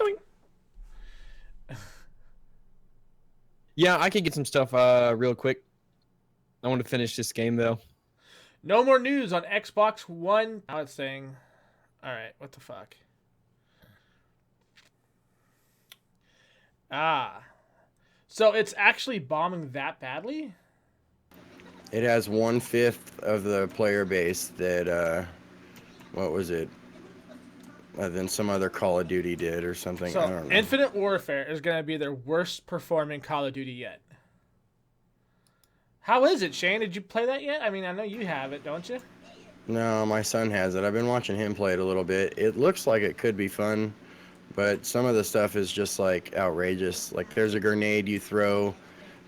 Doink. Yeah, I can get some stuff real quick. I want to finish this game though. No more news on Xbox One. Now it's saying, all right, what the fuck? Ah, so it's actually bombing that badly? It has 1/5 of the player base that, what was it? Than some other Call of Duty did or something. I So don't know. Infinite Warfare is going to be their worst performing Call of Duty yet. How is it, Shane? Did you play that yet? I mean, I know you have it, don't you? No, my son has it. I've been watching him play it a little bit. It looks like it could be fun, but some of the stuff is just like outrageous. Like there's a grenade you throw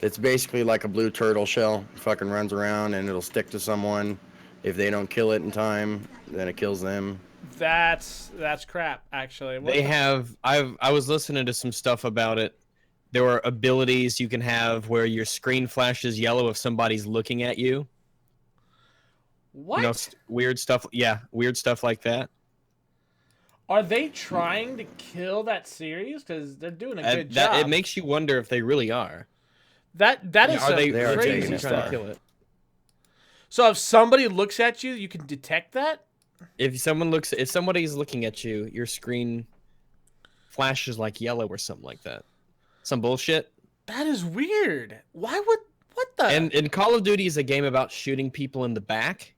that's basically like a blue turtle shell. It fucking runs around and it'll stick to someone. If they don't kill it in time, then it kills them. That's crap, actually. I was listening to some stuff about it. There are abilities you can have where your screen flashes yellow if somebody's looking at you. What? You know, weird stuff. Yeah, weird stuff like that. Are they trying to kill that series? Because they're doing a good job. It makes you wonder if they really are. That is Are they crazy trying stuff. to kill it? So if somebody looks at you, you can detect that? If somebody's looking at you, your screen flashes like yellow or something like that. Some bullshit. That is weird. What the? And Call of Duty is a game about shooting people in the back.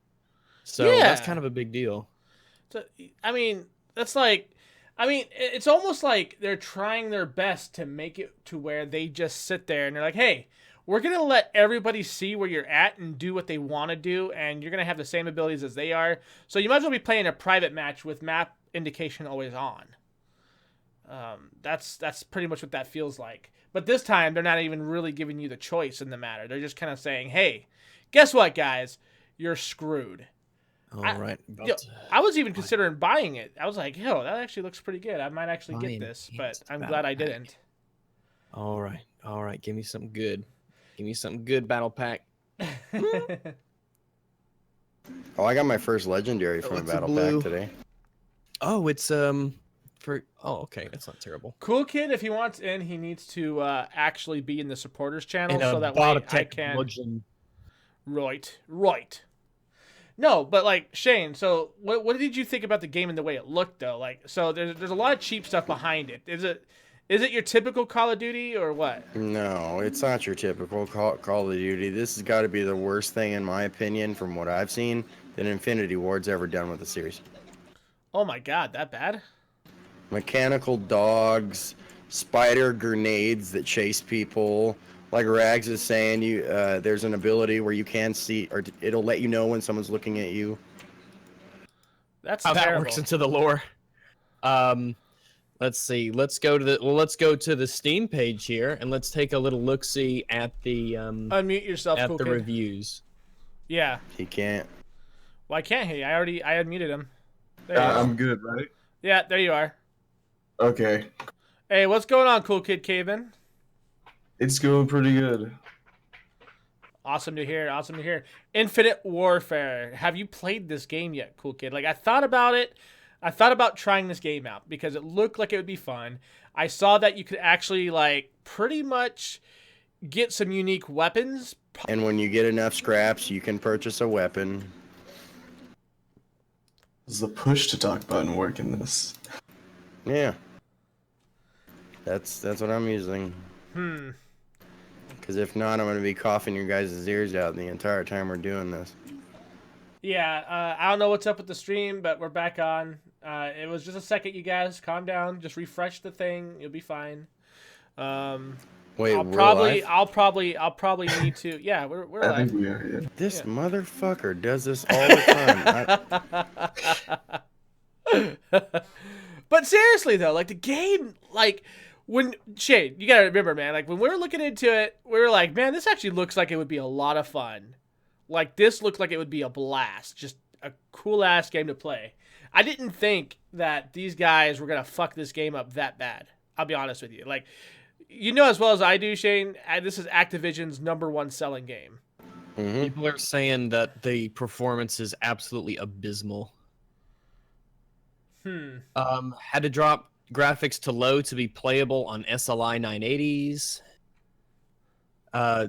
So Yeah. that's kind of a big deal. So, I mean, that's like, it's almost like they're trying their best to make it to where they just sit there and they're like, hey, we're going to let everybody see where you're at and do what they want to do, and you're going to have the same abilities as they are. So you might as well be playing a private match with map indication always on. That's pretty much what that feels like. But this time, they're not even really giving you the choice in the matter. They're just kind of saying, hey, guess what, guys? You're screwed. All right. I was even considering buying it. I was like, yo, that actually looks pretty good. I might actually get Buying this, it. but I'm Battle glad I pack. didn't. All right. Give me something good. Give me something good, battle pack. Oh, I got my first legendary from a it's a battle blue. pack today. Oh, it's okay, that's not terrible. Cool Kid, if he wants in, he needs to actually be in the supporters channel And so that way I can. bludgeon. Right. No, but like Shane, so what did you think about the game and the way it looked though? Like, so there's a lot of cheap stuff behind it. Is it your typical Call of Duty or what? No, it's not your typical Call of Duty. This has got to be the worst thing, in my opinion, from what I've seen, that Infinity Ward's ever done with the series. Oh my god, that bad? Mechanical dogs, spider grenades that chase people. Like Rags is saying, there's an ability where you can see, or it'll let you know when someone's looking at you. That's How terrible. that works into the lore. Let's see. Let's go to the Steam page here and let's take a little look-see at the Unmute yourself, at Cool the Kid. reviews. Yeah. He can't. Why can't he? I unmuted him. There you go. I'm good, right? Yeah, there you are. Okay. Hey, what's going on, Cool Kid Caven? It's going pretty good. Awesome to hear. Awesome to hear. Infinite Warfare. Have you played this game yet, Cool Kid? Like, I thought about it. I thought about trying this game out because it looked like it would be fun. I saw that you could actually, like, pretty much get some unique weapons. And when you get enough scraps, you can purchase a weapon. Does the push to talk button work in this? Yeah. That's what I'm using. Because if not, I'm going to be coughing your guys' ears out the entire time we're doing this. Yeah, I don't know what's up with the stream, but we're back on. It was just a second, you guys. Calm down. Just refresh the thing. You'll be fine. Wait, I'll live? probably need to. Yeah, we're I live. think we are, yeah. This motherfucker does this all the time. But seriously though, like the game, like when Shane, you gotta remember, man, like when we were looking into it, we were like, man, this actually looks like it would be a lot of fun. Like this looked like it would be a blast, just a cool ass game to play. I didn't think that these guys were gonna fuck this game up that bad. I'll be honest with you. Like, you know as well as I do, Shane, this is Activision's #1 selling game. People are saying that the performance is absolutely abysmal. Had to drop graphics to load to be playable on SLI 980s.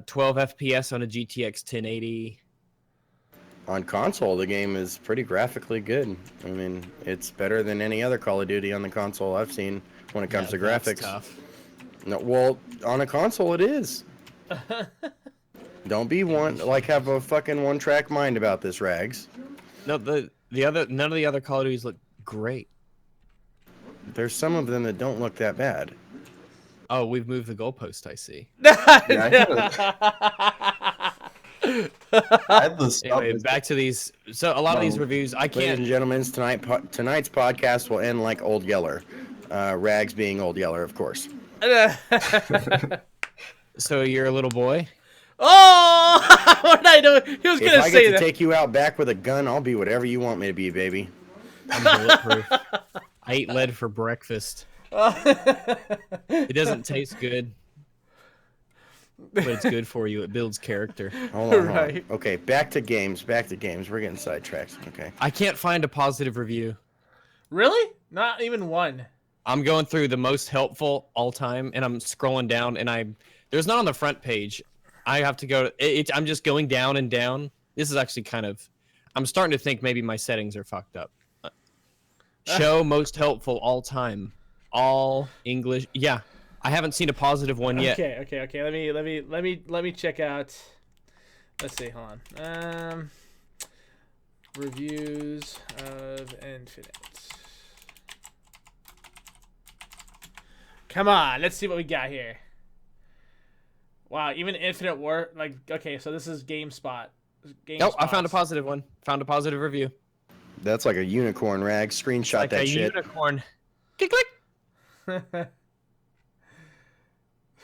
12 FPS on a GTX 1080. On console, the game is pretty graphically good. I mean, it's better than any other Call of Duty on the console I've seen when it comes to That's graphics. tough. No, well, on a console it is. Don't be have a fucking one-track mind about this, Rags. No, none of the other Call of Duties look great. There's some of them that don't look that bad. Oh, we've moved the goalpost, I see. I had this Anyway, back to these. So a lot of these reviews, I Ladies and can't. gentlemen, tonight's podcast will end like Old Yeller. Rags being Old Yeller, of course. So you're a little boy. Oh, what did I do? He was If gonna I say get to that. take you out back with a gun, I'll be whatever you want me to be, baby. I'm bulletproof. I eat lead for breakfast. It doesn't taste good, but it's good for you. It builds character. Hold on. Right. Okay, back to games. We're getting sidetracked. Okay. I can't find a positive review. Really? Not even one. I'm going through the most helpful all time, and I'm scrolling down, and there's not on the front page. I have to go. I'm just going down and down. This is actually I'm starting to think maybe my settings are fucked up. Show most helpful all time, all English. Yeah, I haven't seen a positive one yet. Okay. Let me check out. Let's see. Hold on. Reviews of Infinite. Come on, let's see what we got here. Wow, even Infinite War. Okay, so this is GameSpot. Nope, I found a positive one. Found a positive review. That's like a unicorn, Rags. Screenshot Like that a shit. unicorn. Click, click.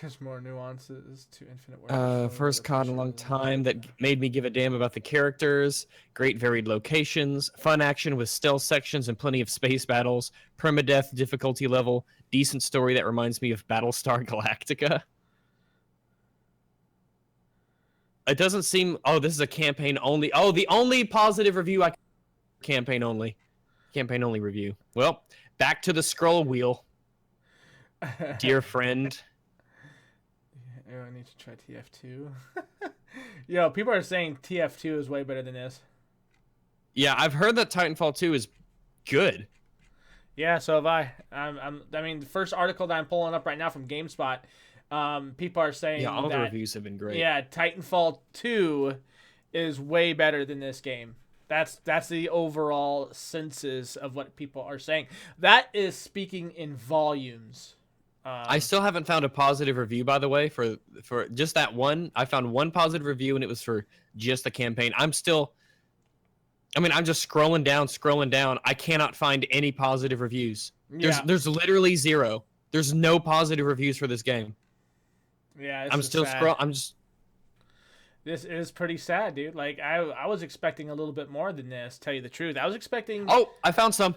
There's more nuances to Infinite War. First COD in a long time that made me give a damn about the characters. Great varied locations, fun action with stealth sections and plenty of space battles. Permadeath difficulty level. Decent story that reminds me of Battlestar Galactica. It doesn't seem. Oh, this is a campaign only. Oh, the only positive review I. Campaign only review. Well, back to the scroll wheel, dear friend. I need to try TF2. Yo, people are saying TF2 is way better than this. Yeah, I've heard that Titanfall 2 is good. Yeah, so have I. I mean, the first article that I'm pulling up right now from GameSpot, people are saying Yeah, all the that, reviews have been great. yeah, Titanfall 2 is way better than this game. That's the overall census of what people are saying. That is speaking in volumes. I still haven't found a positive review, by the way, for just that one. I found one positive review, and it was for just the campaign. I'm just scrolling down. I cannot find any positive reviews. There's literally zero. There's no positive reviews for this game. Yeah, I'm still scrolling. This is pretty sad, dude. Like I was expecting a little bit more than this. Tell you the truth, I was expecting. Oh, I found some.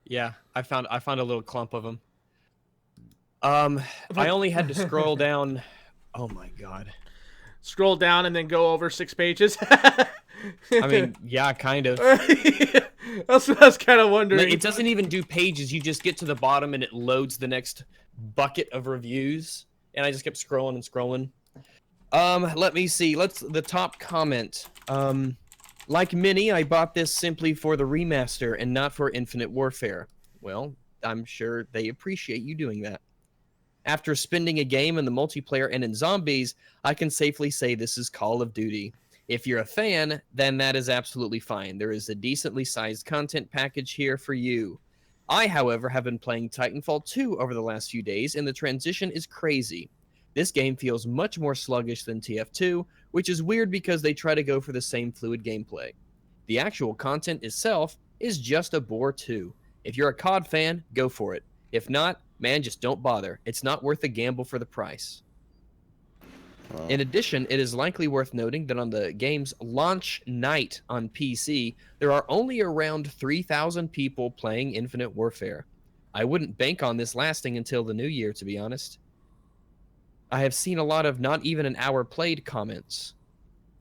Yeah, I found a little clump of them. I only had to scroll down. Oh my god. Scroll down and then go over 6 pages. I mean, yeah, kind of. That's what I was kind of wondering. It doesn't even do pages. You just get to the bottom and it loads the next bucket of reviews. And I just kept scrolling and scrolling. Let me see. The top comment. Like many, I bought this simply for the remaster and not for Infinite Warfare. Well, I'm sure they appreciate you doing that. After spending a game in the multiplayer and in zombies, I can safely say this is Call of Duty. If you're a fan, then that is absolutely fine. There is a decently sized content package here for you. I, however, have been playing Titanfall 2 over the last few days, and the transition is crazy. This game feels much more sluggish than TF2, which is weird because they try to go for the same fluid gameplay. The actual content itself is just a bore too. If you're a COD fan, go for it. If not, man, just don't bother. It's not worth the gamble for the price. In addition, it is likely worth noting that on the game's launch night on PC, there are only around 3,000 people playing Infinite Warfare. I wouldn't bank on this lasting until the new year, to be honest. I have seen a lot of not even an hour played comments.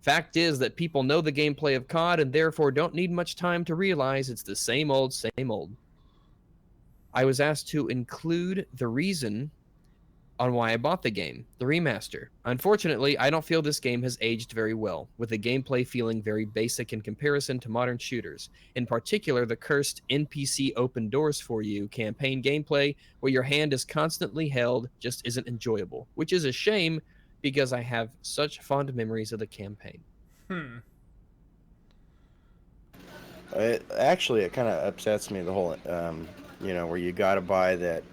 Fact is that people know the gameplay of COD and therefore don't need much time to realize it's the same old, same old. I was asked to include the reason on why I bought the game, the remaster. Unfortunately, I don't feel this game has aged very well, with the gameplay feeling very basic in comparison to modern shooters. In particular, the cursed NPC open doors for you campaign gameplay, where your hand is constantly held, just isn't enjoyable, which is a shame because I have such fond memories of the campaign. It kind of upsets me, the whole, where you got to buy that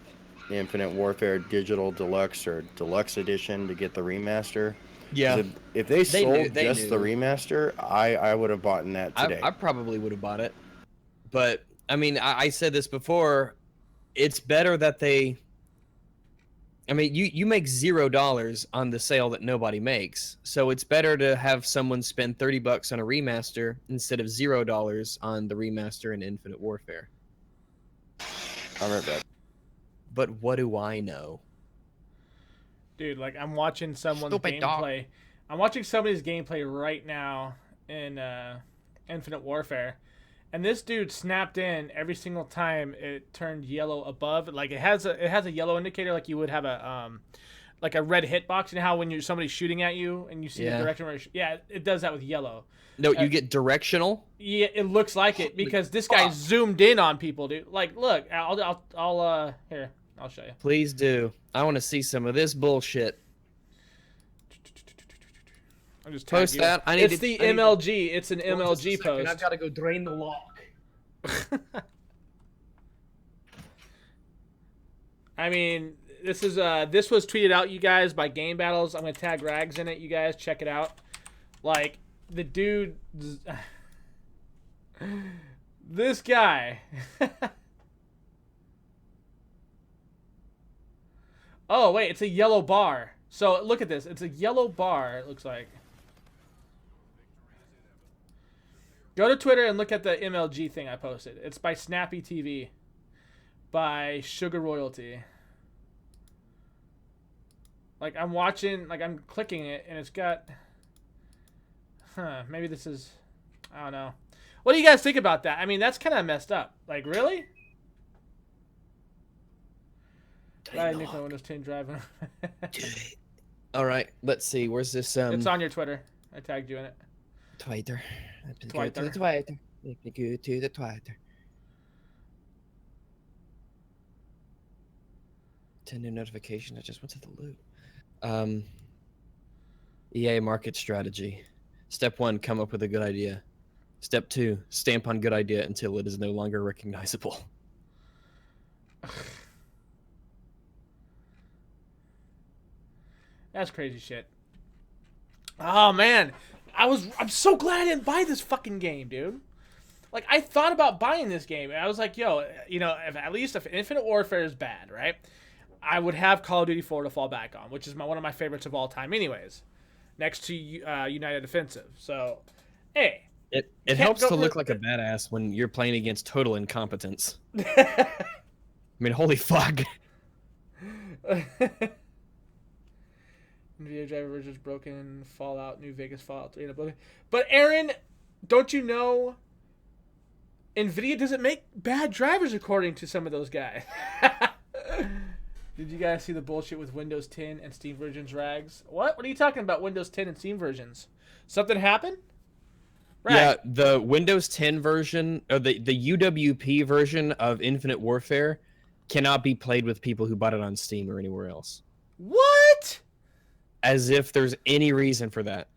Infinite Warfare Digital Deluxe or Deluxe Edition to get the remaster. Yeah. 'Cause if they sold they just the knew. remaster, I would have bought that today. I probably would have bought it. But, I mean, I said this before. It's better that they... I mean, you make $0 on the sale that nobody makes. So it's better to have someone spend $30 on a remaster instead of $0 on the remaster in Infinite Warfare. I'm right back. But what do I know? Dude, like I'm watching someone's Stupid dog. gameplay. I'm watching somebody's gameplay right now in Infinite Warfare, and this dude snapped in every single time it turned yellow above. Like it has a yellow indicator, like you would have a like a red hitbox. You know how when somebody's shooting at you and you see the direction where it does that with yellow. No, you get directional. Yeah, it looks like it because this guy zoomed in on people, dude. Like, look, I'll here, I'll show you. Please do. I want to see some of this bullshit. I'm just Post tagging you. that. I need It's to- the I need to- MLG. It's an Hold on just a MLG second, post. I've got to go drain the lock. I mean, this was tweeted out, you guys, by Game Battles. I'm gonna tag Rags in it. You guys check it out. Like the dude, this guy. Oh wait, it's a yellow bar. So look at this. It's a yellow bar. It looks like. Go to Twitter and look at the MLG thing I posted. It's by Snappy TV, by Sugar Royalty. Like I'm watching, like I'm clicking it, and it's got. Maybe this is. I don't know. What do you guys think about that? I mean, that's kind of messed up. Like, really? Right, Nick, my Windows 10 driving. All right, let's see. Where's this? It's on your Twitter. I tagged you in it. Twitter. Let me go to Twitter. the Twitter. Let me go to the Twitter. 10 new notification. I just went to the loop. EA market strategy. Step 1, come up with a good idea. Step 2, stamp on good idea until it is no longer recognizable. That's crazy shit. Oh man, I'm so glad I didn't buy this fucking game, dude. Like I thought about buying this game, and I was like, yo, you know, if Infinite Warfare is bad, right? I would have Call of Duty 4 to fall back on, which is one of my favorites of all time, anyways. Next to United Offensive. So, hey, It can't helps go to for- look like a badass when you're playing against total incompetence. I mean, holy fuck. NVIDIA driver versions broken. Fallout, New Vegas, Fallout 3, and Oblivion. But Aaron, don't you know? NVIDIA doesn't make bad drivers according to some of those guys. Did you guys see the bullshit with Windows 10 and Steam versions, Rags? What? What are you talking about, Windows 10 and Steam versions? Something happened? Yeah, the Windows 10 version, or the UWP version of Infinite Warfare cannot be played with people who bought it on Steam or anywhere else. What? As if there's any reason for that.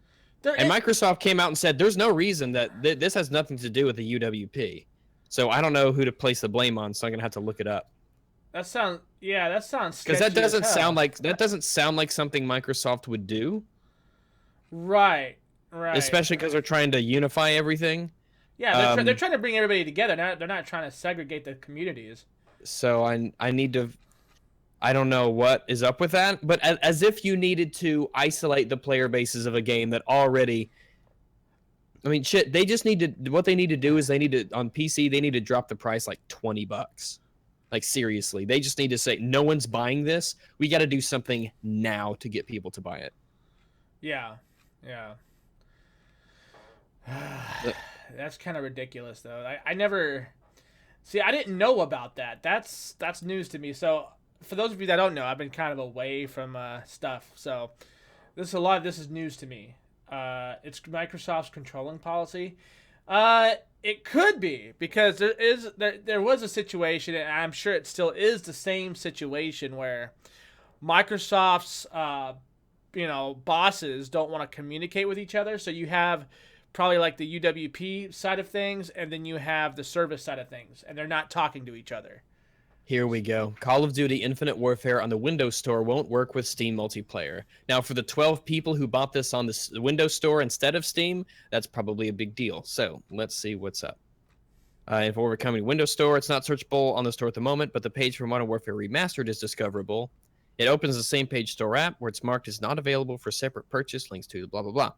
And Microsoft came out and said there's no reason that this has nothing to do with the UWP. So I don't know who to place the blame on, so I'm going to have to look it up. That sounds sketchy. Because that doesn't as hell. sound like something Microsoft would do. Right. Especially because they're trying to unify everything. Yeah, they're trying to bring everybody together. They're not trying to segregate the communities. So I need to. I don't know what is up with that, but as if you needed to isolate the player bases of a game that already. I mean, shit. They just need to. What they need to do is they need to on PC. They need to drop the price like $20. Like seriously, they just need to say no one's buying this. We got to do something now to get people to buy it. Yeah. That's kind of ridiculous, though. I never. See, I didn't know about that. That's news to me. So, for those of you that don't know, I've been kind of away from stuff. So, a lot of this is news to me. It's Microsoft's controlling policy. It could be because there was a situation, and I'm sure it still is the same situation where Microsoft's bosses don't want to communicate with each other. So you have probably like the UWP side of things, and then you have the service side of things, and they're not talking to each other. Here we go. Call of Duty Infinite Warfare on the Windows Store won't work with Steam multiplayer. Now, for the 12 people who bought this on the Windows Store instead of Steam, that's probably a big deal. So, let's see what's up. If we're coming Windows Store, it's not searchable on the store at the moment, but the page for Modern Warfare Remastered is discoverable. It opens the same page store app where it's marked as not available for separate purchase, links to blah, blah, blah.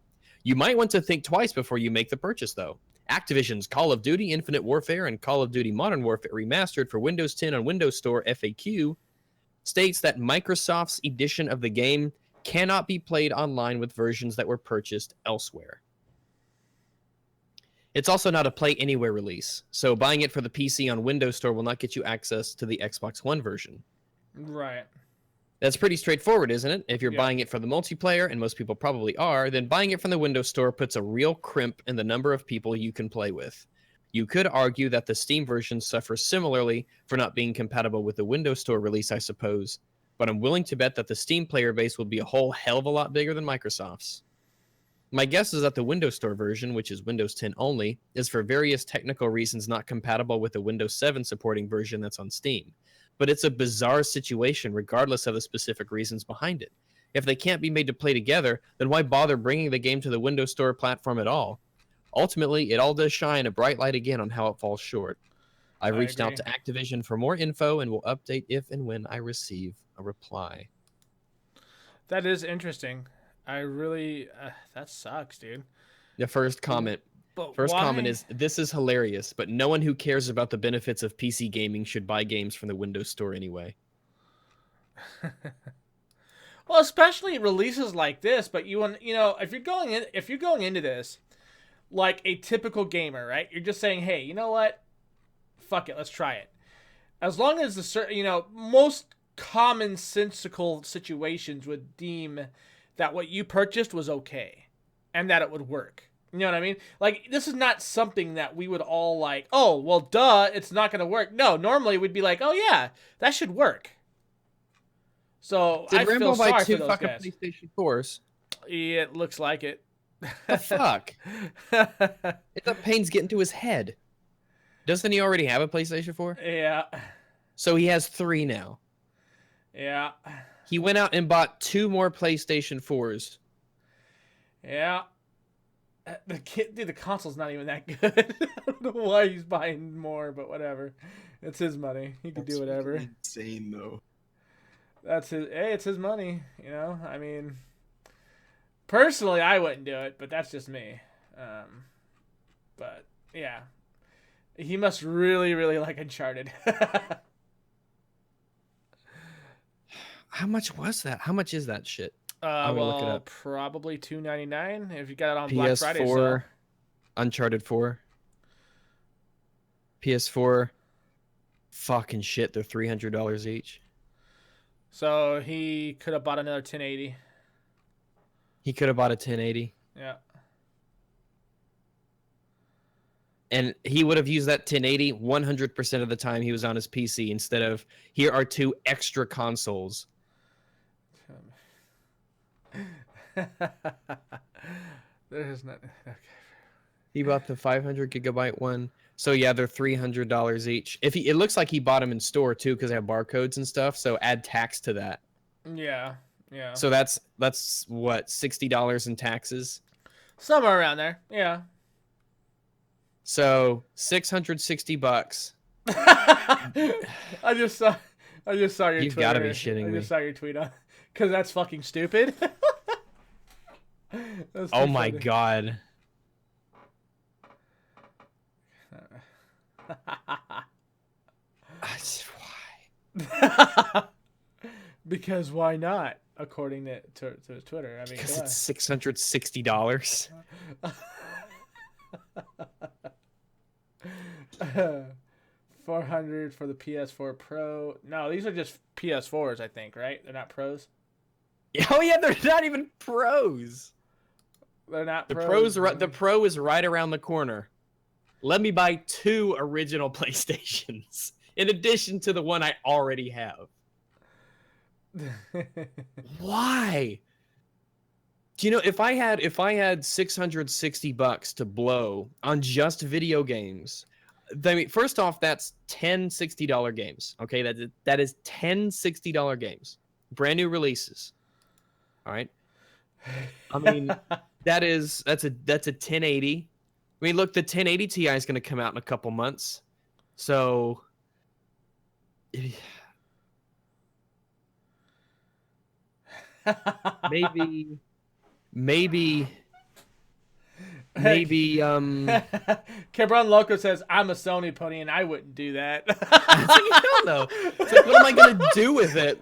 You might want to think twice before you make the purchase, though. Activision's Call of Duty Infinite Warfare and Call of Duty Modern Warfare Remastered for Windows 10 on Windows Store FAQ states that Microsoft's edition of the game cannot be played online with versions that were purchased elsewhere. It's also not a Play Anywhere release, so buying it for the PC on Windows Store will not get you access to the Xbox One version. Right. That's pretty straightforward, isn't it? If you're Yeah. buying it for the multiplayer, and most people probably are, then buying it from the Windows Store puts a real crimp in the number of people you can play with. You could argue that the Steam version suffers similarly for not being compatible with the Windows Store release, I suppose, but I'm willing to bet that the Steam player base will be a whole hell of a lot bigger than Microsoft's. My guess is that the Windows Store version, which is Windows 10 only, is for various technical reasons not compatible with the Windows 7 supporting version that's on Steam. But it's a bizarre situation regardless of the specific reasons behind it. If they can't be made to play together, then why bother bringing the game to the Windows Store platform at all? Ultimately, it all does shine a bright light again on how it falls short. I've I reached out agree. to Activision for more info and will update if and when I receive a reply. That is interesting. I really that sucks, dude. The first comment. But First why? comment is, this is hilarious, but no one who cares about the benefits of PC gaming should buy games from the Windows Store anyway. Well, especially releases like this, but if you're going into this like a typical gamer, right? You're just saying, "Hey, you know what? Fuck it, let's try it." As long as most commonsensical situations would deem that what you purchased was okay and that it would work. You know what I mean? Like, this is not something that we would all like, "Oh, well, duh, it's not going to work." No, normally we'd be like, "Oh, yeah, that should work." So, I Did feel Rambo buy sorry for two those fucking guys. PlayStation 4s? Yeah, it looks like it. The fuck? It's a pain's getting to his head. Doesn't he already have a PlayStation 4? Yeah. So he has 3 now. Yeah. He went out and bought 2 more PlayStation 4s. Yeah. The console's not even that good. I don't know why he's buying more, but whatever. It's his money. He can do whatever. fucking insane though. That's his. Hey, it's his money. I mean, personally, I wouldn't do it, but that's just me. But yeah, he must really, really like Uncharted. How much was that? How much is that shit? I'm gonna look it up. Probably $2.99 if you got it on Black Friday. PS4, Uncharted 4. PS4. Fucking shit, they're $300 each. So he could have bought another 1080. He could have bought a 1080. Yeah. And he would have used that 1080 100% of the time he was on his PC instead of, here are 2 extra consoles. There's not. Okay. He bought the 500 gigabyte one. So yeah, they're $300 each. It looks like he bought them in store too because they have barcodes and stuff. So add tax to that. Yeah. Yeah. So that's what, $60 in taxes. Somewhere around there. Yeah. So $660. I just saw your You've Twitter. gotta be shitting I me. just saw your tweet on because that's fucking stupid. That's Oh too my funny. god. Why? Because why not? According to Twitter. I mean, Because come it's $660. on. $400 for the PS4 Pro. No, these are just PS4s, I think, right? They're not pros. Oh yeah, they're not even pros. They're not The pros. the Pro is right around the corner. Let me buy 2 original PlayStations in addition to the one I already have. Why? Do you know if I had $660 to blow on just video games? I mean, first off, that's 10 $60 games. Okay, that is 10 $60 games, brand new releases. All right. I mean, that's a 1080. I mean, look, the 1080 Ti is going to come out in a couple months, so maybe Cabron Loco says, I'm a Sony pony and I wouldn't do that. It's like, hell no. It's like, what am I gonna do with it?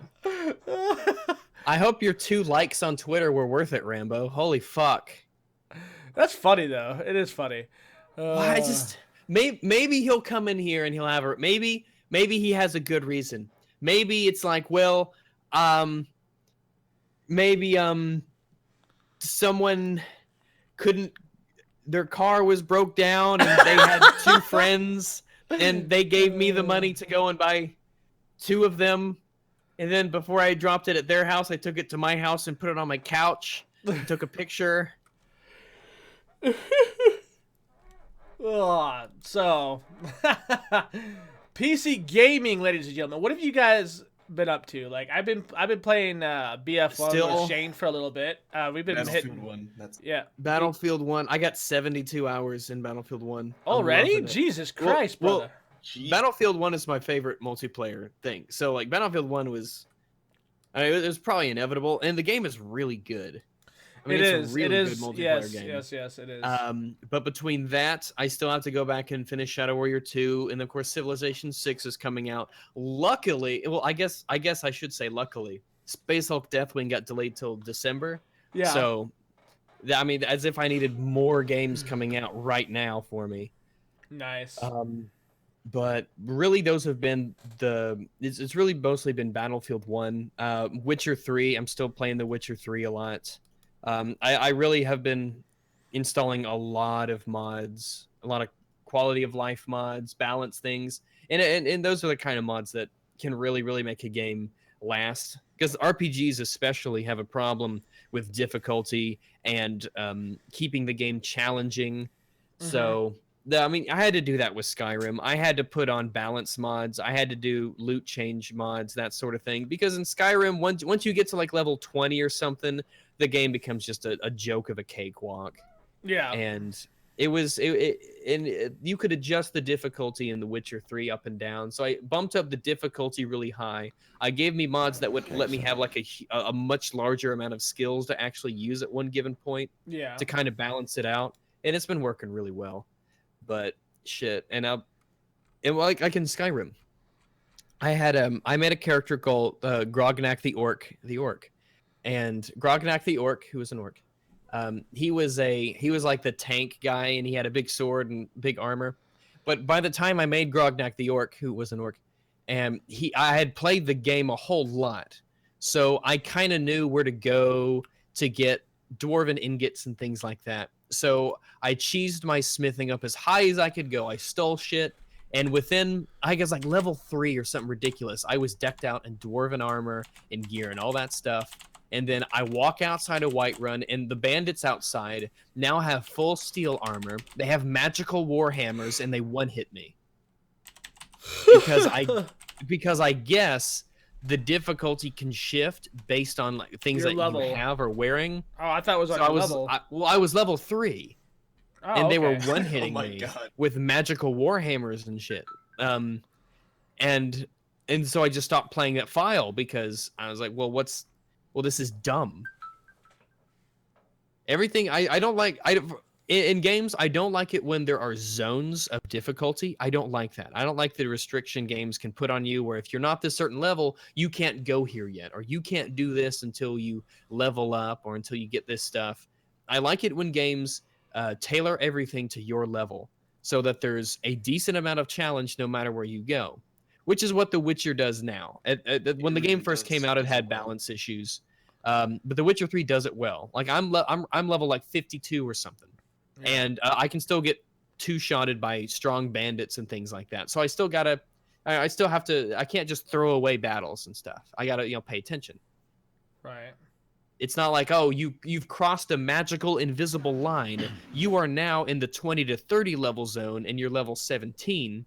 I hope your 2 likes on Twitter were worth it, Rambo. Holy fuck. That's funny though. It is funny. Why maybe he'll come in here and he'll have a maybe he has a good reason. Maybe it's like, well, maybe someone couldn't, their car was broke down and they had 2 friends and they gave me the money to go and buy 2 of them, and then before I dropped it at their house, I took it to my house and put it on my couch and took a picture. So PC gaming, ladies and gentlemen, what have you guys been up to? Like, I've been playing BF1 with Shane for a little bit. We've been hitting 1. Battlefield 1. I got 72 hours in Battlefield 1 already. Jesus Christ, brother. Battlefield 1 is my favorite multiplayer thing. So like Battlefield 1 was, I mean, it was probably inevitable, and the game is really good. I mean, it's a really good multiplayer game. Yes, it is. But between that, I still have to go back and finish Shadow Warrior 2, and of course Civilization 6 is coming out. Luckily, well, I guess I should say luckily, Space Hulk Deathwing got delayed till December. Yeah. So, I mean, as if I needed more games coming out right now for me. Nice. But really, those have been it's really mostly been Battlefield 1, Witcher 3. I'm still playing The Witcher 3 a lot. I really have been installing a lot of mods, a lot of quality of life mods, balance things, and those are the kind of mods that can really make a game last. Because RPGs especially have a problem with difficulty and keeping the game challenging. Mm-hmm. So, I mean, I had to do that with Skyrim. I had to put on balance mods. I had to do loot change mods, that sort of thing. Because in Skyrim, once you get to like level 20 or something, the game becomes just a joke of a cakewalk. Yeah. And you could adjust the difficulty in The Witcher 3 up and down. So I bumped up the difficulty really high. I gave me mods that would let me have like a much larger amount of skills to actually use at one given point. Yeah. To kind of balance it out. And it's been working really well. But shit, and like in Skyrim, I made a character called Grognak the Orc, and Grognak the Orc, who was an orc, he was like the tank guy, and he had a big sword and big armor. But by the time I made Grognak the Orc, who was an orc, and I had played the game a whole lot, so I kind of knew where to go to get dwarven ingots and things like that. So I cheesed my smithing up as high as I could go. I stole shit, and within, I guess, like level 3 or something ridiculous, I was decked out in dwarven armor and gear and all that stuff. And then I walk outside of Whiterun, and the bandits outside now have full steel armor. They have magical war hammers, and they one-hit me. Because I guess the difficulty can shift based on like things Your that level. you have or wearing. Oh, I thought it was on level. I was level 3. Oh, and they were okay. one-hitting me with magical warhammers and shit. And so I just stopped playing that file because I was like, well, this is dumb. Everything I don't like. In games, I don't like it when there are zones of difficulty. I don't like that. I don't like the restriction games can put on you where if you're not this certain level, you can't go here yet, or you can't do this until you level up or until you get this stuff. I like it when games tailor everything to your level. so that there's a decent amount of challenge no matter where you go, which is what The Witcher does now. When the game first came out, it had balance issues, but The Witcher 3 does it well. Like I'm level like 52 or something, and I can still get two-shotted by strong bandits and things like that. So I still gotta, I still have to. I can't just throw away battles and stuff. I gotta pay attention. Right. It's not like, oh, you've crossed a magical invisible line. You are now in the 20 to 30 level zone, and you're level 17.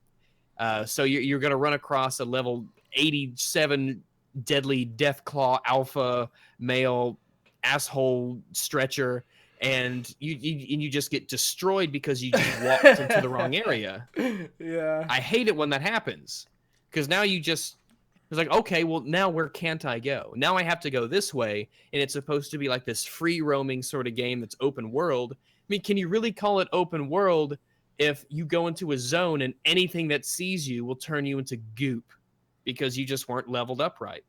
So you're going to run across a level 87 deadly Deathclaw alpha male asshole stretcher, and you just get destroyed because you just walked into the wrong area. Yeah. I hate it when that happens, because now it's like, okay, well, now where can't I go? Now I have to go this way, and it's supposed to be like this free roaming sort of game that's open world. I mean, can you really call it open world if you go into a zone and anything that sees you will turn you into goop because you just weren't leveled up right?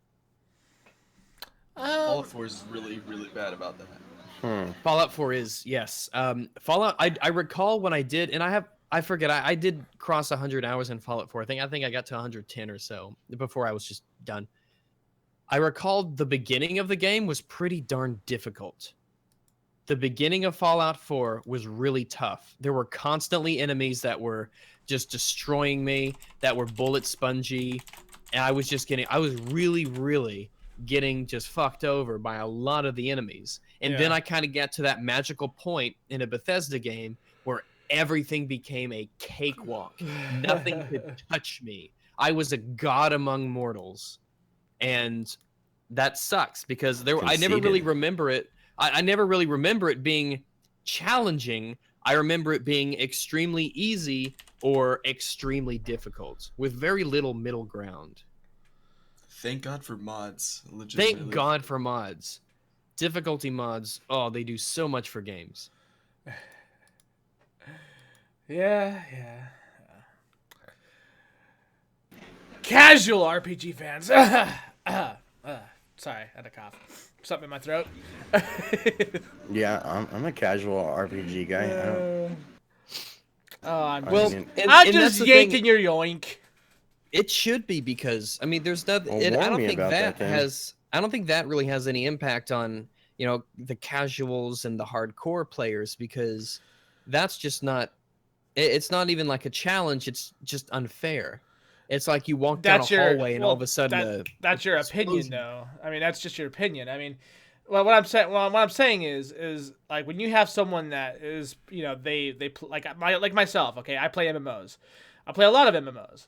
Fallout 4 is really, really bad about that. Fallout 4 is, yes. Fallout, I recall when I did, and I forget, I did cross 100 hours in Fallout 4. I think I got to 110 or so before I was just done. I recall the beginning of the game was pretty darn difficult. The beginning of Fallout 4 was really tough. There were constantly enemies that were just destroying me, that were bullet spongy, and I was really, really getting just fucked over by a lot of the enemies. And then I kind of got to that magical point in a Bethesda game where everything became a cakewalk. Nothing could touch me. I was a god among mortals. And that sucks because I never really remember it. I never really remember it being challenging. I remember it being extremely easy or extremely difficult with very little middle ground. Thank God for mods. Thank God for mods. Difficulty mods, oh, they do so much for games. Yeah. Casual RPG fans. Sorry, I had a cough. Something in my throat. Yeah, I'm a casual RPG guy. I'm and just yanking your yoink. It should be, because I mean, there's nothing. Well, I don't warn me think about that that then. has. I don't think that really has any impact on the casuals and the hardcore players, because that's just not. It's not even like a challenge. It's just unfair. It's like you walk down a hallway and all of a sudden that's your opinion, though. I mean, that's just your opinion. I mean, well, what I'm saying is like when you have someone that is, like myself. Okay, I play MMOs. I play a lot of MMOs.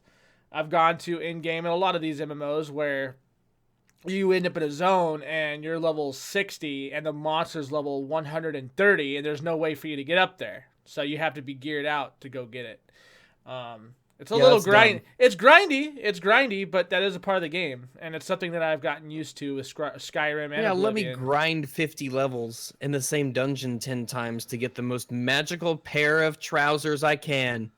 I've gone to in-game in a lot of these MMOs where you end up in a zone and you're level 60 and the monster's level 130 and there's no way for you to get up there. So you have to be geared out to go get it. It's a little grind. It's grindy, but that is a part of the game, and it's something that I've gotten used to with Skyrim and Oblivion. Let me grind 50 levels in the same dungeon 10 times to get the most magical pair of trousers I can.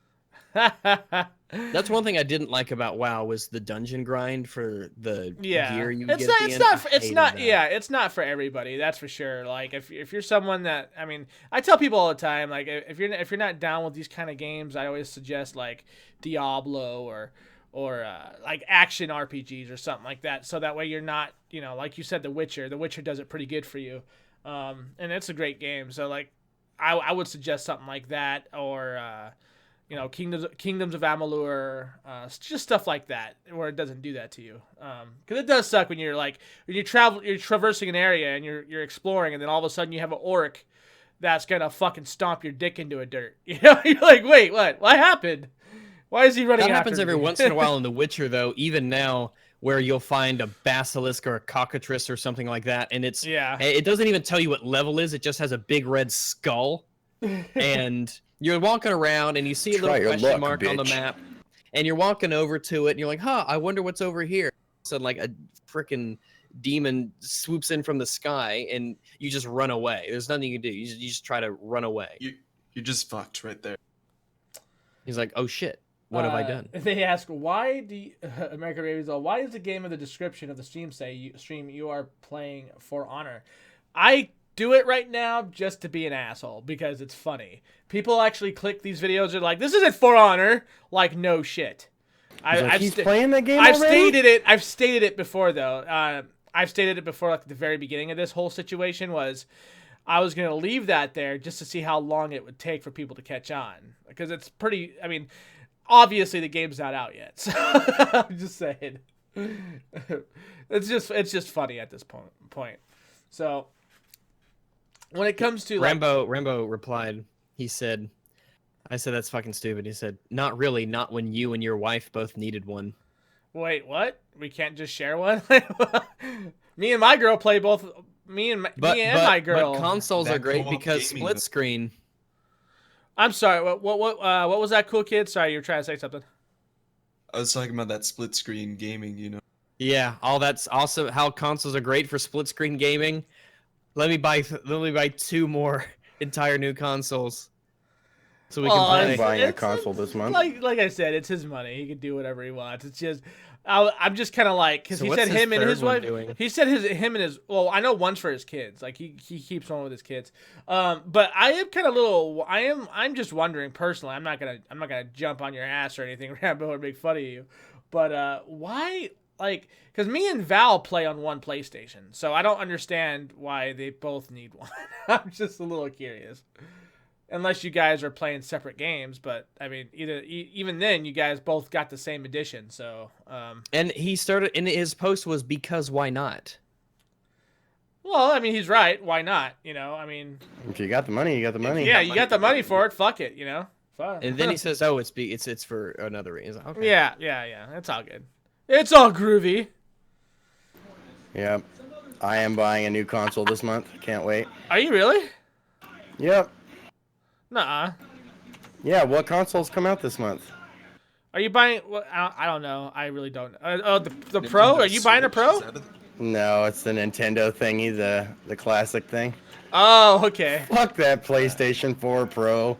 That's one thing I didn't like about WoW was the dungeon grind for the gear you get at the end. It's not for everybody. That's for sure. Like if you're someone that, I mean, I tell people all the time, like if you're not down with these kind of games, I always suggest like Diablo or like action RPGs or something like that. So that way you're not, like you said, The Witcher. The Witcher does it pretty good for you, and it's a great game. So like, I would suggest something like that, or Kingdoms of Amalur, just stuff like that, where it doesn't do that to you. Because it does suck when you're traversing an area and you're exploring, and then all of a sudden you have an orc that's gonna fucking stomp your dick into a dirt. You're like, wait, what? What happened? Why is he running? That happens after every me? once in a while in The Witcher, though. Even now, where you'll find a basilisk or a cockatrice or something like that, and it doesn't even tell you what level it is. It just has a big red skull, and you're walking around and you see a little question mark on the map, and you're walking over to it and you're like, I wonder what's over here. So like a freaking demon swoops in from the sky and you just run away. There's nothing you can do. You just try to run away. You just fucked right there. He's like, oh shit, what have I done? They ask, why do American Raven's all, why is the game in the description of the stream say you are playing For Honor? I do it right now just to be an asshole because it's funny. People actually click these videos and are like, this isn't For Honor. Like, no shit. He's playing that game I've already? stated it. I've stated it before though. I've stated it before, like at the very beginning of this whole situation was, I was gonna leave that there just to see how long it would take for people to catch on because it's pretty. I mean, obviously the game's not out yet, so I'm just saying. It's just funny at this point. So when it comes to Rambo replied. He said, "I said that's fucking stupid." He said, "Not really. Not when you and your wife both needed one." wait, what? We can't just share one? Me and my girl play both. Me and my girl. But consoles That are great co-op because gaming, split though. screen. I'm sorry. What was that, cool kid? Sorry, you were trying to say something. I was talking about that split screen gaming, you know. Yeah, all that's also how consoles are great for split screen gaming. Let me buy 2 more entire new consoles, so we Well, can I'm play. buying a it's- console this month. Like I said, it's his money. He can do whatever he wants. It's just, I'm just kind of like, because So he what's said his him and third his one wife. doing? He said him and his. Well, I know one's for his kids. Like he keeps one with his kids. But I am kind of little. I'm just wondering personally. I'm not gonna jump on your ass or anything, Rambo, or make fun of you. But why? Like, because me and Val play on one PlayStation, so I don't understand why they both need one. I'm just a little curious. Unless you guys are playing separate games, but I mean, even then, you guys both got the same edition. So, And he started, and his post was because why not? well, I mean, he's right. Why not? You know, I mean, If you got the money, you got the money. yeah, you got the money for it. Fuck it. You know. Fuck. And then he says, "Oh, it's for another reason." Okay. Yeah. It's all good. It's all groovy. Yep. I am buying a new console this month. Can't wait. Are you really? Yep. Nuh-uh. Yeah, what consoles come out this month? Are you buying? Well, I don't know. I really don't. Oh, the Pro? Are you buying a Pro? No, it's the Nintendo thingy, the classic thing. Oh, okay. Fuck that PlayStation 4 Pro.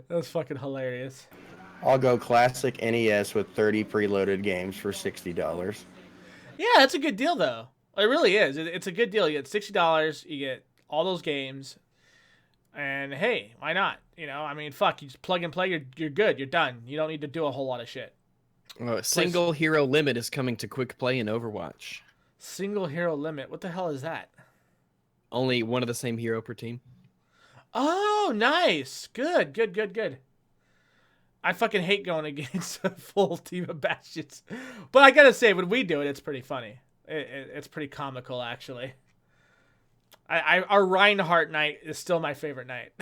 That's fucking hilarious. I'll go classic NES with 30 preloaded games for $60. Yeah, that's a good deal though. It really is. It's a good deal. You get $60. You get all those games, and hey, why not? You know, I mean, fuck. You just plug and play. You're good. You're done. You don't need to do a whole lot of shit. Single hero limit is coming to quick play in Overwatch. Single hero limit. What the hell is that? Only one of the same hero per team. Oh, nice. Good. I fucking hate going against a full team of Bastions. But I gotta say, when we do it, it's pretty funny. It's pretty comical, actually. Our Reinhardt night is still my favorite night.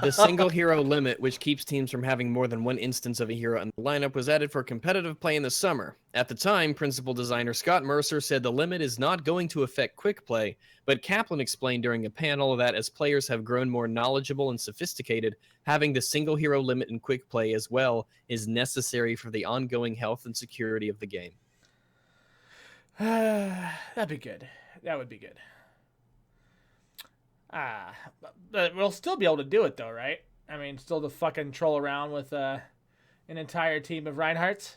The single hero limit, which keeps teams from having more than one instance of a hero in the lineup, was added for competitive play in the summer. At the time, principal designer Scott Mercer said the limit is not going to affect quick play, but Kaplan explained during a panel that as players have grown more knowledgeable and sophisticated, having the single hero limit in quick play as well is necessary for the ongoing health and security of the game. That'd be good. That would be good. But we'll still be able to do it though, right? I mean, still to fucking troll around with an entire team of Reinhardts.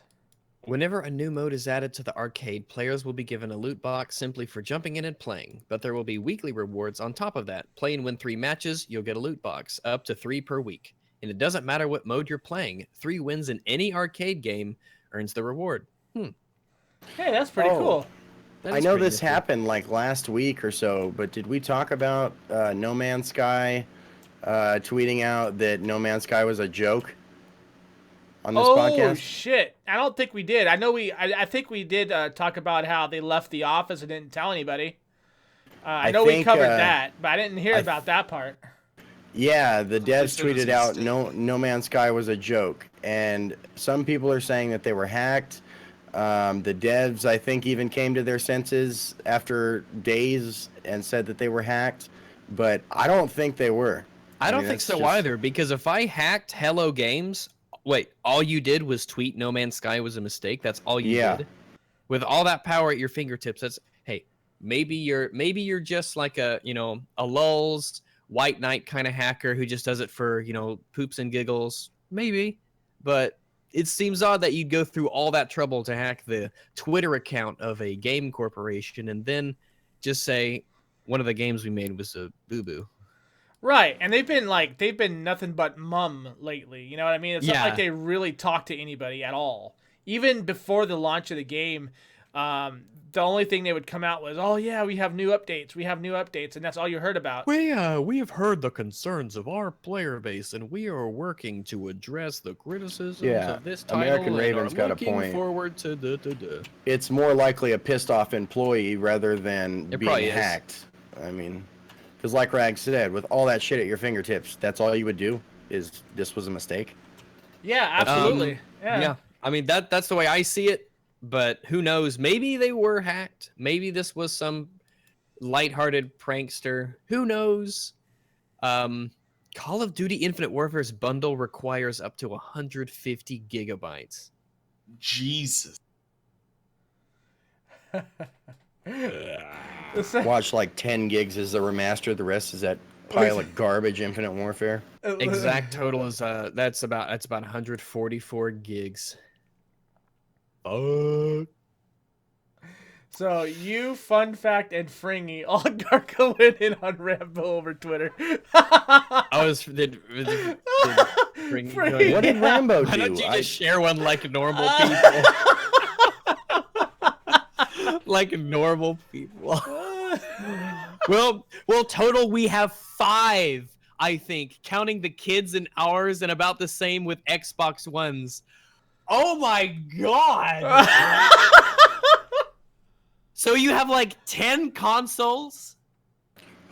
Whenever a new mode is added to the arcade, players will be given a loot box simply for jumping in and playing, but there will be weekly rewards on top of that. Play and win 3 matches, you'll get a loot box, up to 3 per week. And it doesn't matter what mode you're playing, 3 wins in any arcade game earns the reward. Hey, that's pretty Oh. cool. That I is know pretty this nifty. happened like last week or so, but did we talk about No Man's Sky tweeting out that No Man's Sky was a joke on this Oh podcast? shit! I don't think we did. I know I think we did talk about how they left the office and didn't tell anybody. I know we think, covered that, but I didn't hear about that part. Yeah, the devs said it was tweeted a out mistake. No Man's Sky was a joke, and some people are saying that they were hacked. The devs, I think, even came to their senses after days and said that they were hacked, but I don't think they were. I don't mean, think that's so just- either, because if I hacked Hello Games, wait, all you did was tweet No Man's Sky was a mistake? That's all you Yeah. did? With all that power at your fingertips, that's, hey, maybe you're just like a lulz white knight kind of hacker who just does it for, poops and giggles, maybe. But it seems odd that you'd go through all that trouble to hack the Twitter account of a game corporation and then just say one of the games we made was a boo-boo. Right, and they've been nothing but mum lately. You know what I mean? It's not like Yeah. they really talk to anybody at all. Even before the launch of the game, the only thing they would come out was, "Oh yeah, we have new updates. We have new updates," and that's all you heard about. We have heard the concerns of our player base, and we are working to address the criticisms Yeah, of this title. American and Raven's are got a looking point. Forward to the. It's more likely a pissed off employee rather than It being probably is. hacked. I mean, because like Rag said, with all that shit at your fingertips, that's all you would do is this was a mistake. Yeah, absolutely. Yeah, I mean that's the way I see it. But who knows? Maybe they were hacked. Maybe this was some lighthearted prankster. Who knows? Call of Duty Infinite Warfare's bundle requires up to 150 gigabytes. Jesus. Watch like 10 gigs is the remaster. The rest is that pile of garbage Infinite Warfare. Exact total is that's about 144 gigs. Fuck. So you, Fun Fact, and Fringy all Garco went in on Rambo over Twitter. I was did Fringy go Fringy. What did Rambo Why do? don't you I- just share one like normal people? Like normal people. Well, total we have 5, I think, counting the kids and ours, and about the same with Xbox Ones. Oh my god! So you have like 10 consoles?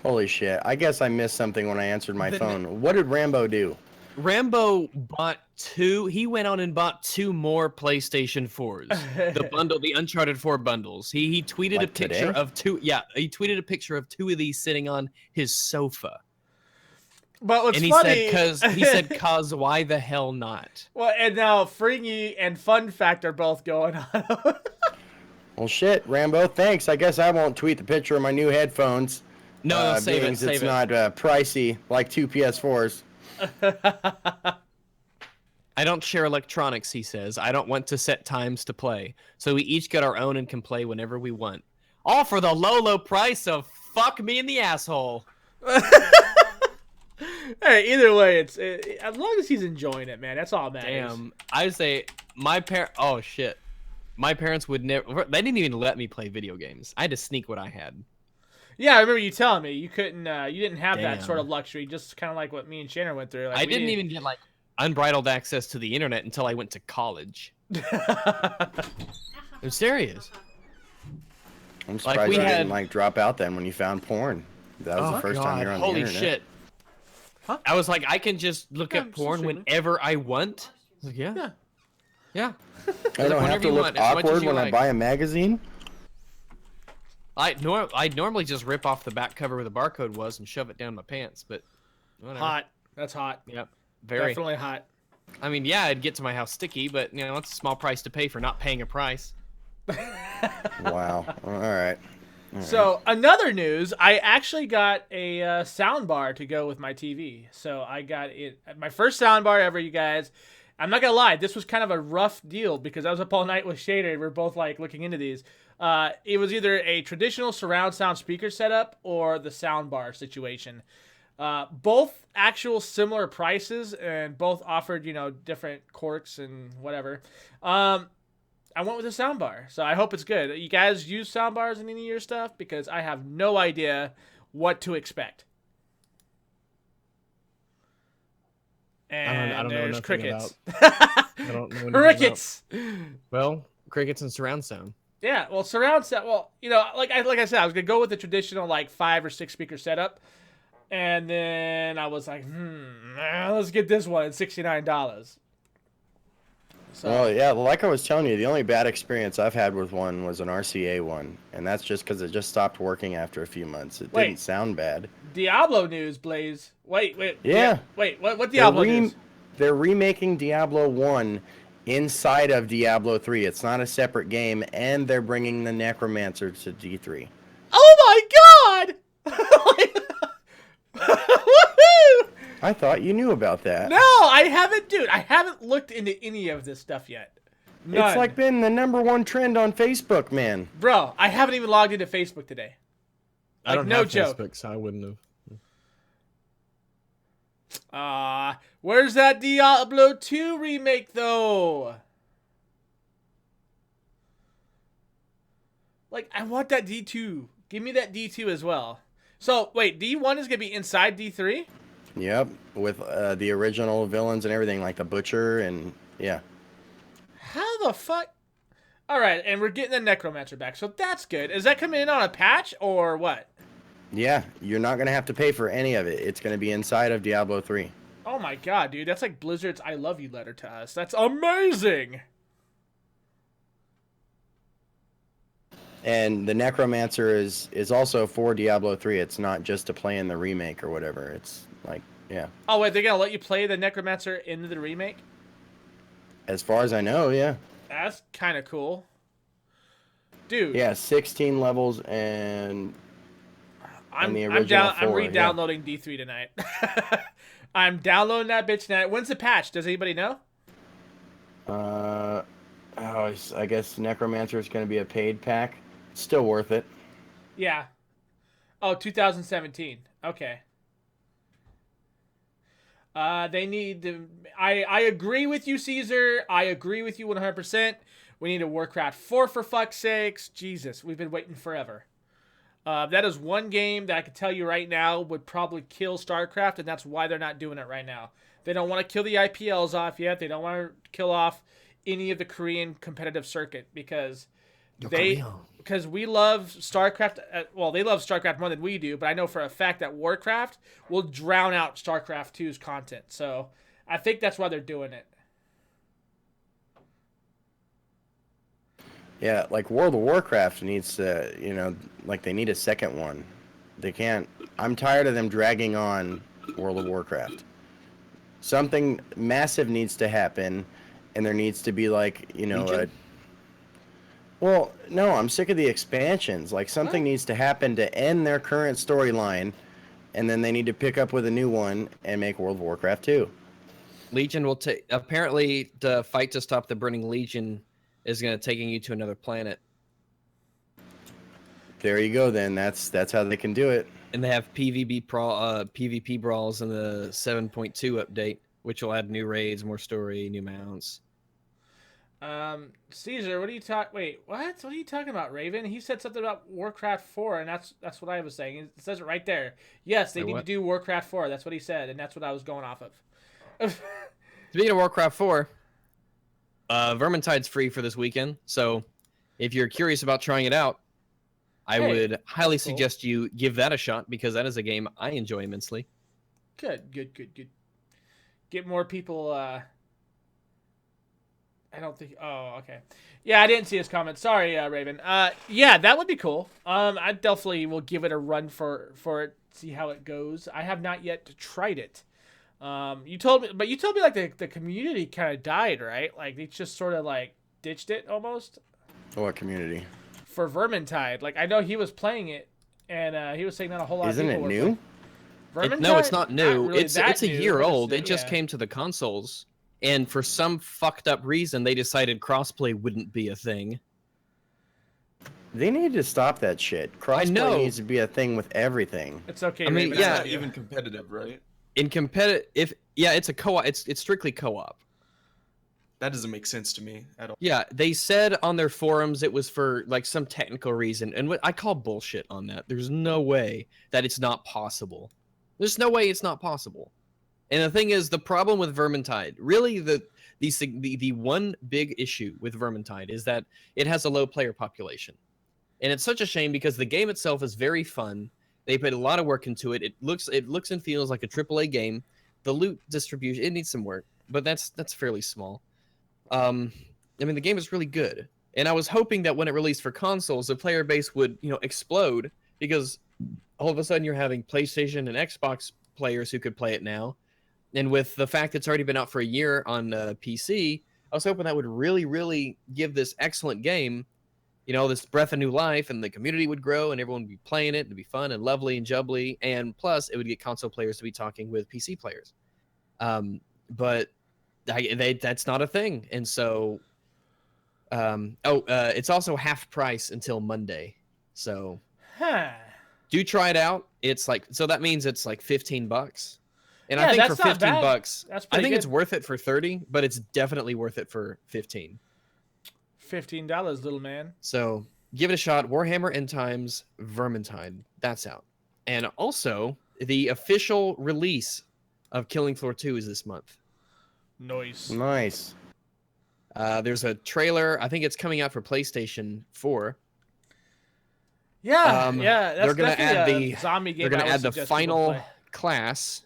Holy shit. I guess I missed something when I answered my The- phone. What did Rambo do? Rambo bought 2. He went on and bought 2 more PlayStation 4s. The bundle, the Uncharted 4 bundles. He tweeted a Like picture today? of 2. Yeah, he tweeted a picture of 2 of these sitting on his sofa. But what's And he funny, said, "Cause why the hell not?" well, and now Fringy and Fun Fact are both going on. Well, shit, Rambo, thanks. I guess I won't tweet the picture of my new headphones. No, save being it. Save it's it. not pricey like 2 PS4s. I don't share electronics, he says. I don't want to set times to play. So we each get our own and can play whenever we want. All for the low price of fuck me in the asshole. Hey, either way, as long as he's enjoying it, man. That's all that matters. Damn. I say oh shit. My parents would never, they didn't even let me play video games. I had to sneak what I had. Yeah, I remember you telling me you couldn't, you didn't have that Damn. sort of luxury. Just kind of like what me and Shannon went through. Like, I didn't even get like unbridled access to the internet until I went to college. I'm serious. I'm surprised we you had- didn't like drop out then when you found porn. That was the first time you're on Holy the internet. shit. Huh? I was like, I can just look Yeah, at I'm still porn streaming. whenever I want. I was like, yeah. Yeah. I Like, don't have whenever to you look want, as much as awkward you when I like. buy a magazine. I'd normally just rip off the back cover where the barcode was and shove it down my pants, but whatever. Hot. That's hot. Yep. Very. Definitely hot. I mean, yeah, it'd get to my house sticky, but you know, it's a small price to pay for not paying a price. Wow. All right. So another news, I actually got a sound bar to go with my TV. So I got it, my first sound bar ever, you guys. I'm not gonna lie, this was kind of a rough deal because I was up all night with Shader. And we're both like looking into these. It was either a traditional surround sound speaker setup or the sound bar situation. Both actual similar prices and both offered, different quirks and whatever. I went with a soundbar, so I hope it's good. You guys use soundbars in any of your stuff? Because I have no idea what to expect. And I don't know there's nothing crickets. I don't know anything Crickets. about- Well, crickets and surround sound. Yeah, well, surround sound. Well, like I said, I was gonna go with the traditional like 5 or 6 speaker setup, and then I was like, let's get this one at $69. So, Well, yeah, like I was telling you, the only bad experience I've had with one was an RCA one, and that's just because it just stopped working after a few months. It Wait. didn't sound bad. Diablo news, Blaze. Wait. Yeah. Wait, what Diablo news? They're remaking Diablo 1 inside of Diablo 3. It's not a separate game, and they're bringing the Necromancer to D3. Oh my god! Woohoo! I thought you knew about that. No, I haven't, dude. I haven't looked into any of this stuff yet. None. It's like been the #1 trend on Facebook, man. Bro, I haven't even logged into Facebook today. I don't no have joke. Facebook, so I wouldn't have. Where's that Diablo 2 remake, though? Like, I want that D2. Give me that D2 as well. So, wait, D1 is going to be inside D3? Yep, with the original villains and everything, like the Butcher and yeah. How the fuck? All right, and we're getting the Necromancer back, so that's good. Is that coming in on a patch or what? Yeah, you're not gonna have to pay for any of it. It's gonna be inside of Diablo 3. Oh my god, dude, that's like Blizzard's "I love you" letter to us. That's amazing. And the Necromancer is also for Diablo 3. It's not just to play in the remake or whatever. It's like, yeah. Oh wait, they're gonna let you play the Necromancer in the remake? As far as I know, yeah. That's kind of cool, dude. Yeah, 16 levels and I'm the original I'm 4, re-downloading D3 tonight. I'm downloading that bitch tonight. When's the patch? Does anybody know? I guess Necromancer is going to be a paid pack. Still worth it. Yeah. Oh, 2017. Okay. They need to... I agree with you, Caesar. I agree with you 100%. We need a Warcraft 4 for fuck's sakes. Jesus, we've been waiting forever. That is one game that I can tell you right now would probably kill StarCraft, and that's why they're not doing it right now. They don't want to kill the IPLs off yet. They don't want to kill off any of the Korean competitive circuit because we love StarCraft. Well, they love StarCraft more than we do, but I know for a fact that Warcraft will drown out StarCraft 2's content. So I think that's why they're doing it. Yeah, like World of Warcraft needs to, like they need a second one. They can't. I'm tired of them dragging on World of Warcraft. Something massive needs to happen, and there needs to be like, well, no, I'm sick of the expansions. Like something needs to happen to end their current storyline, and then they need to pick up with a new one and make World of Warcraft 2. Legion will take. Apparently, the fight to stop the Burning Legion is going to taking you to another planet, There you go. Then that's how they can do it. and they have PvP brawls in the 7.2 update, which will add new raids, more story, new mounts. Caesar, what are you talking? Wait, what? What are you talking about, Raven? He said something about Warcraft 4, and that's what I was saying. It says it right there. Yes, they need to do Warcraft 4. That's what he said, and that's what I was going off of. Speaking of Warcraft 4, Vermintide's free for this weekend, so if you're curious about trying it out, I would highly suggest you give that a shot because that is a game I enjoy immensely. Good. Get more people. I don't think. Oh, okay. Yeah, I didn't see his comment. Sorry, Raven. Yeah, that would be cool. I definitely will give it a run for it. See how it goes. I have not yet tried it. You told me like the community kind of died, right? Like they just sort of like ditched it almost. What community? For Vermintide, like I know he was playing it, and he was saying that a whole lot. Isn't of it people new? Vermintide? No, it's not new. Really it's a new, year but it's old. new, It just yeah. came to the consoles, and for some fucked up reason, they decided crossplay wouldn't be a thing. They need to stop that shit. Crossplay know. needs to be a thing with everything. It's okay. I mean, Raven, It's yeah. not even competitive, right? In competitive, it's a co-op. It's strictly co-op. That doesn't make sense to me at all. Yeah, they said on their forums it was for like some technical reason, and I call bullshit on that. There's no way that it's not possible. There's no way it's not possible. And the thing is, the problem with Vermintide, really the one big issue with Vermintide is that it has a low player population. And it's such a shame because the game itself is very fun. They put a lot of work into it. It looks and feels like a AAA game. The loot distribution, it needs some work, but that's fairly small. I mean, the game is really good, and I was hoping that when it released for consoles, the player base would, explode because all of a sudden you're having PlayStation and Xbox players who could play it now, and with the fact it's already been out for a year on PC, I was hoping that would really, really give this excellent game, this breath of new life, and the community would grow, and everyone would be playing it, and it'd be fun and lovely and jubbly, and plus it would get console players to be talking with PC players. But that's not a thing, and so it's also half price until Monday, so Huh. do try it out. It's like, so that means it's like $15, and Yeah, I think that's for not bad. $15, That's I pretty think it's good. worth it for 30, but it's definitely worth it for 15. $15, little man. So give it a shot. Warhammer End Times Vermintide. That's out. And also, the official release of Killing Floor 2 is this month. Nice. Nice. There's a trailer. I think it's coming out for PlayStation 4. Yeah, Um, yeah. That's they're gonna definitely add a zombie game. They're going I to would add the suggest people final play. class,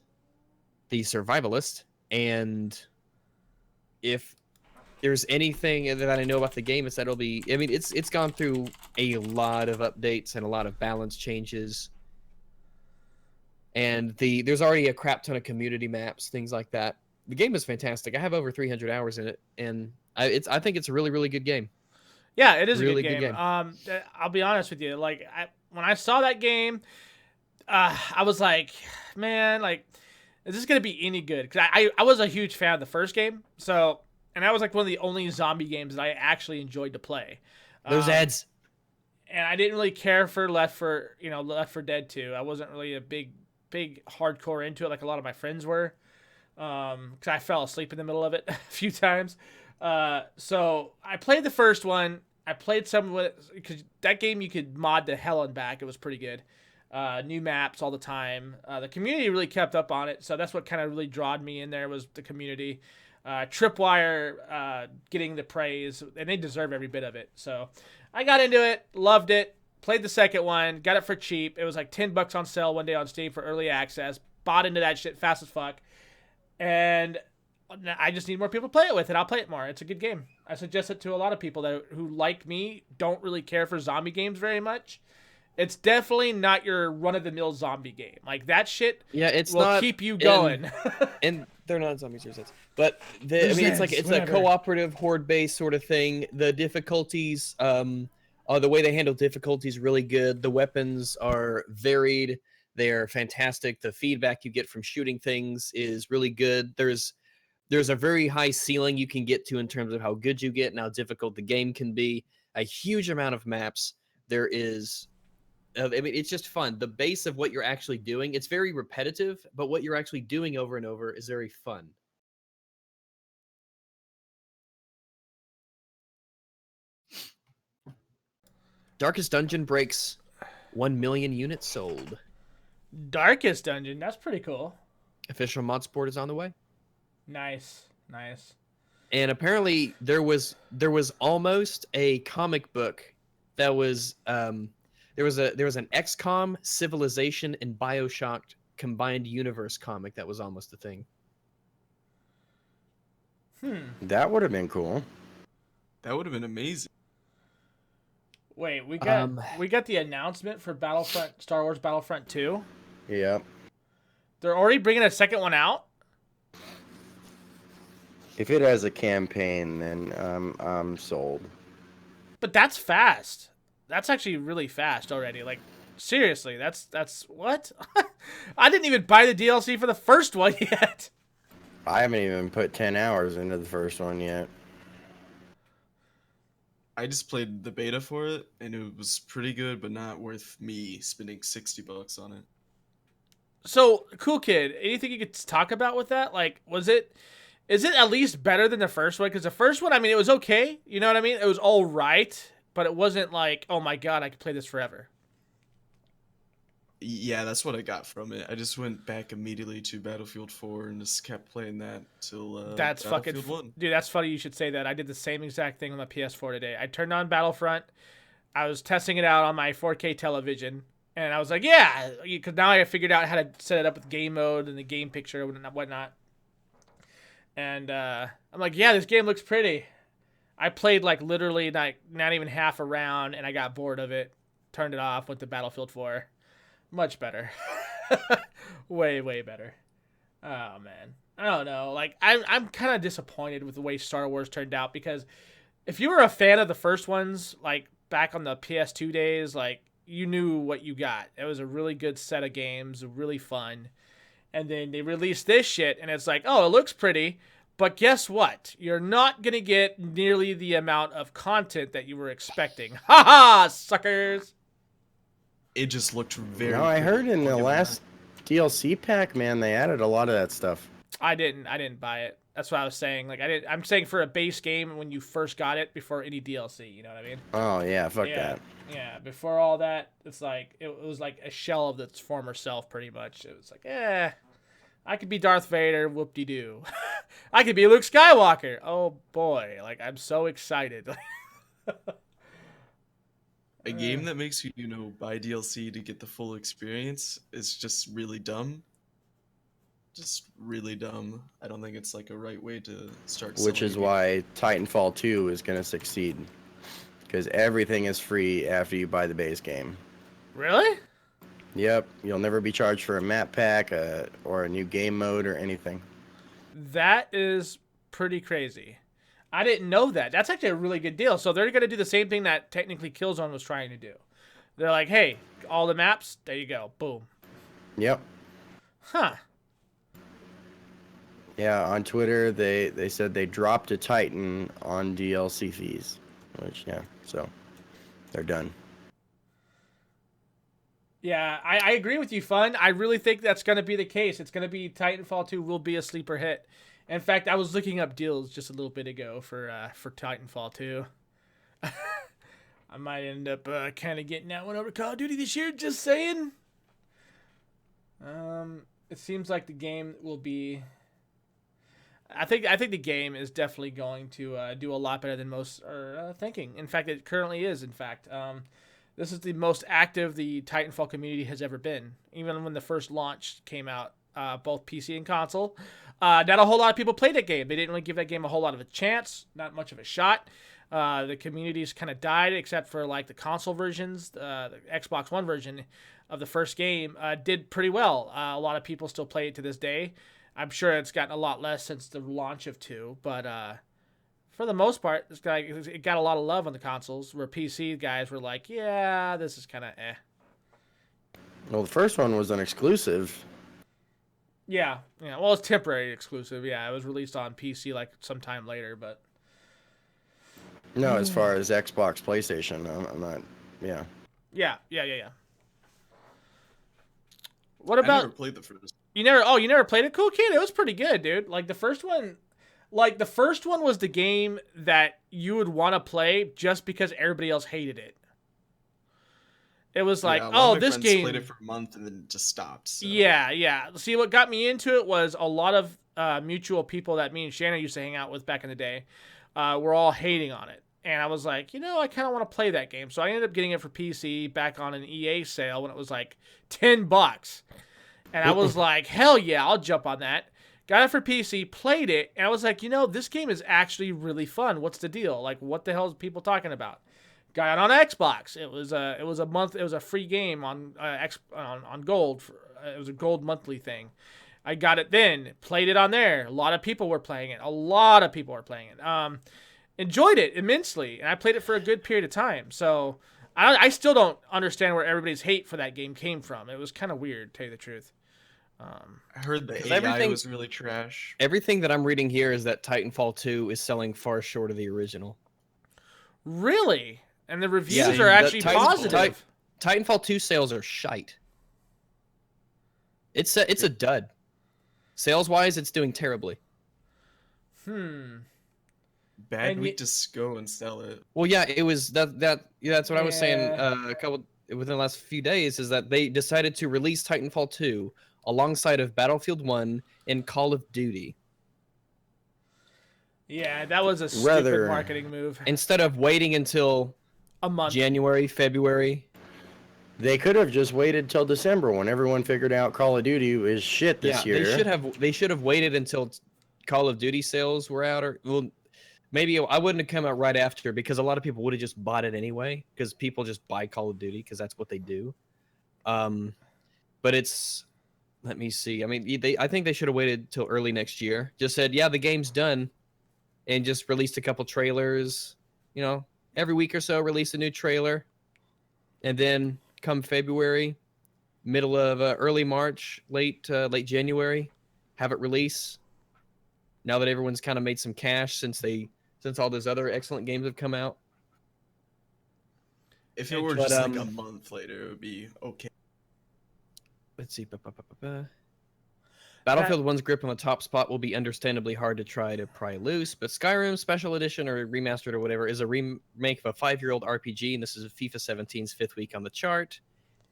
the Survivalist. And if there's anything that I know about the game, it's that it'll be, I mean, it's gone through a lot of updates and a lot of balance changes. And there's already a crap ton of community maps, things like that. The game is fantastic. I have over 300 hours in it, and I think it's a really, really good game. Yeah, it is a Really good good game. game. I'll be honest with you. Like, when I saw that game, I was like, man, like, is this gonna be any good? Because I was a huge fan of the first game, so, and that was like one of the only zombie games that I actually enjoyed to play. Those ads. And I didn't really care for Left 4 Dead 2. I wasn't really a big hardcore into it like a lot of my friends were, because I fell asleep in the middle of it a few times. So I played the first one. I played some with, because that game you could mod to hell and back. It was pretty good. New maps all the time. The community really kept up on it, so that's what kind of really drawed me in there, was the community. Tripwire getting the praise, and they deserve every bit of it. So I got into it, loved it, played the second one, got it for cheap. It was like $10 on sale one day on Steam for early access. Bought into that shit fast as fuck, and I just need more people to play it with, and I'll play it more. It's a good game. I suggest it to a lot of people who, like me, don't really care for zombie games very much. It's definitely not your run-of-the-mill zombie game. Like, that shit Yeah, it's will not keep you going. and they're not zombies or Zeds. But I mean, it's a cooperative horde-based sort of thing. The difficulties, the way they handle difficulties, really good. The weapons are varied. They're fantastic. The feedback you get from shooting things is really good. There's a very high ceiling you can get to in terms of how good you get and how difficult the game can be. A huge amount of maps. There is, I mean, it's just fun. The base of what you're actually doing, it's very repetitive, but what you're actually doing over and over is very fun. Darkest Dungeon breaks 1 million units sold. Darkest Dungeon. That's pretty cool. Official mod sport is on the way. Nice. Nice. And apparently there was almost a comic book that was there was an XCOM, Civilization, and BioShock combined universe comic that was almost a thing. That would have been cool. That would have been amazing. Wait, we got the announcement for Star Wars Battlefront 2. Yep. They're already bringing a second one out? If it has a campaign, then I'm sold. But that's fast. That's actually really fast already. Like, seriously, that's what? I didn't even buy the DLC for the first one yet. I haven't even put 10 hours into the first one yet. I just played the beta for it, and it was pretty good, but not worth me spending $60 on it. So, Cool Kid, anything you could talk about with that? Like, is it at least better than the first one? Because the first one, I mean, it was okay. You know what I mean? It was all right, but it wasn't like, oh my god, I could play this forever. Yeah, that's what I got from it. I just went back immediately to Battlefield 4 and just kept playing that till That's Battlefield fucking 1. dude. That's funny you should say that. I did the same exact thing on my PS4 today. I turned on Battlefront. I was testing it out on my 4K television, and I was like, yeah, because now I figured out how to set it up with game mode and the game picture and whatnot. And I'm like, yeah, this game looks pretty. I played like literally not even half a round, and I got bored of it. Turned it off. Went to Battlefield 4. Much better. way better. Oh man, I don't know. Like I'm kind of disappointed with the way Star Wars turned out, because if you were a fan of the first ones, like back on the PS2 days, like you knew what you got. It was a really good set of games, really fun. And then they released this shit, and it's like, oh, it looks pretty, but guess what? You're not gonna get nearly the amount of content that you were expecting. Ha ha, suckers! It just looked very. No, I pretty, heard in I'll the give them last DLC pack, man, they added a lot of that stuff. I didn't buy it. That's what I was saying. Like I'm saying for a base game when you first got it before any DLC. You know what I mean? Oh yeah, fuck Yeah. that. Yeah. Before all that, it's like it was like a shell of its former self, pretty much. It was like, I could be Darth Vader. Whoop de doo. I could be Luke Skywalker. Oh boy, like I'm so excited. A game that makes you, buy DLC to get the full experience is just really dumb. Just really dumb. I don't think it's like a right way to start. Which selling is a why Titanfall 2 is going to succeed. Because everything is free after you buy the base game. Really? Yep, you'll never be charged for a map pack or a new game mode or anything. That is pretty crazy. I didn't know that. That's actually a really good deal. So they're going to do the same thing that technically Killzone was trying to do. They're like, hey, all the maps, there you go. Boom. Yep. Huh. Yeah, on Twitter, they said they dropped a Titan on DLC fees. Which, yeah, so they're done. Yeah, I agree with you, Fun. I really think that's going to be the case. It's going to be Titanfall 2 will be a sleeper hit. In fact, I was looking up deals just a little bit ago for Titanfall 2. I might end up kind of getting that one over Call of Duty this year, just saying. It seems like the game will be... I think the game is definitely going to do a lot better than most are thinking. In fact, it currently is, in fact. This is the most active the Titanfall community has ever been. Even when the first launch came out, both PC and console. Not a whole lot of people played that game. They didn't really give that game a whole lot of a chance. Not much of a shot. The communities kind of died, except for like the console versions. The Xbox One version of the first game did pretty well. A lot of people still play it to this day. I'm sure it's gotten a lot less since the launch of 2, but for the most part, it got a lot of love on the consoles, where PC guys were like, yeah, this is kind of eh. Well, the first one was an exclusive. Yeah. Well, it's temporary exclusive. Yeah, it was released on PC like sometime later, but No, as far as Xbox, PlayStation, I'm not. Yeah. Yeah. What I about never played the first. you never played it? Cool Kid. It was pretty good, dude. Like the first one was the game that you would want to play just because everybody else hated it. It was like, Yeah, one of oh, my this friends game. played it for a month and then just stopped. So. Yeah. See, what got me into it was a lot of mutual people that me and Shannon used to hang out with back in the day were all hating on it. And I was like, I kind of want to play that game. So I ended up getting it for PC back on an EA sale when it was like $10. And I was like, hell yeah, I'll jump on that. Got it for PC, played it, and I was like, this game is actually really fun. What's the deal? Like, what the hell is people talking about? Got it on Xbox. It was a free game on Gold. It was a Gold monthly thing. I got it then, played it on there. A lot of people were playing it. Enjoyed it immensely, and I played it for a good period of time. So I still don't understand where everybody's hate for that game came from. It was kind of weird, to tell you the truth. I heard the 'Cause AI everything- was really trash. Everything that I'm reading here is that Titanfall 2 is selling far short of the original. Really? And the reviews Yeah, are the actually Titanfall- positive. Titanfall 2 sales are shite. It's a dud. Sales wise, it's doing terribly. Bad And week to go and sell it. Well, yeah, it was that's what I was saying Yeah. within the last few days is that they decided to release Titanfall 2 alongside of Battlefield 1 and Call of Duty Yeah, that was a stupid Rather- marketing move. instead of waiting until A month. January, February. They could have just waited till December when everyone figured out Call of Duty is shit this year. They should have waited until Call of Duty sales were out, or well, maybe I wouldn't have come out right after because a lot of people would have just bought it anyway because people just buy Call of Duty because that's what they do. But it's let me see. I mean, I think they should have waited till early next year. Just said, yeah, the game's done, and just released a couple trailers. every week or so release a new trailer, and then come February, middle of early March, late January, have it release. Now that everyone's kind of made some cash since all those other excellent games have come out. If it were But, just like a month later, it would be okay. Let's see. Battlefield 1's grip on the top spot will be understandably hard to try to pry loose, but Skyrim Special Edition or Remastered or whatever is a remake of a 5-year-old RPG, and this is FIFA 17's 5th week on the chart,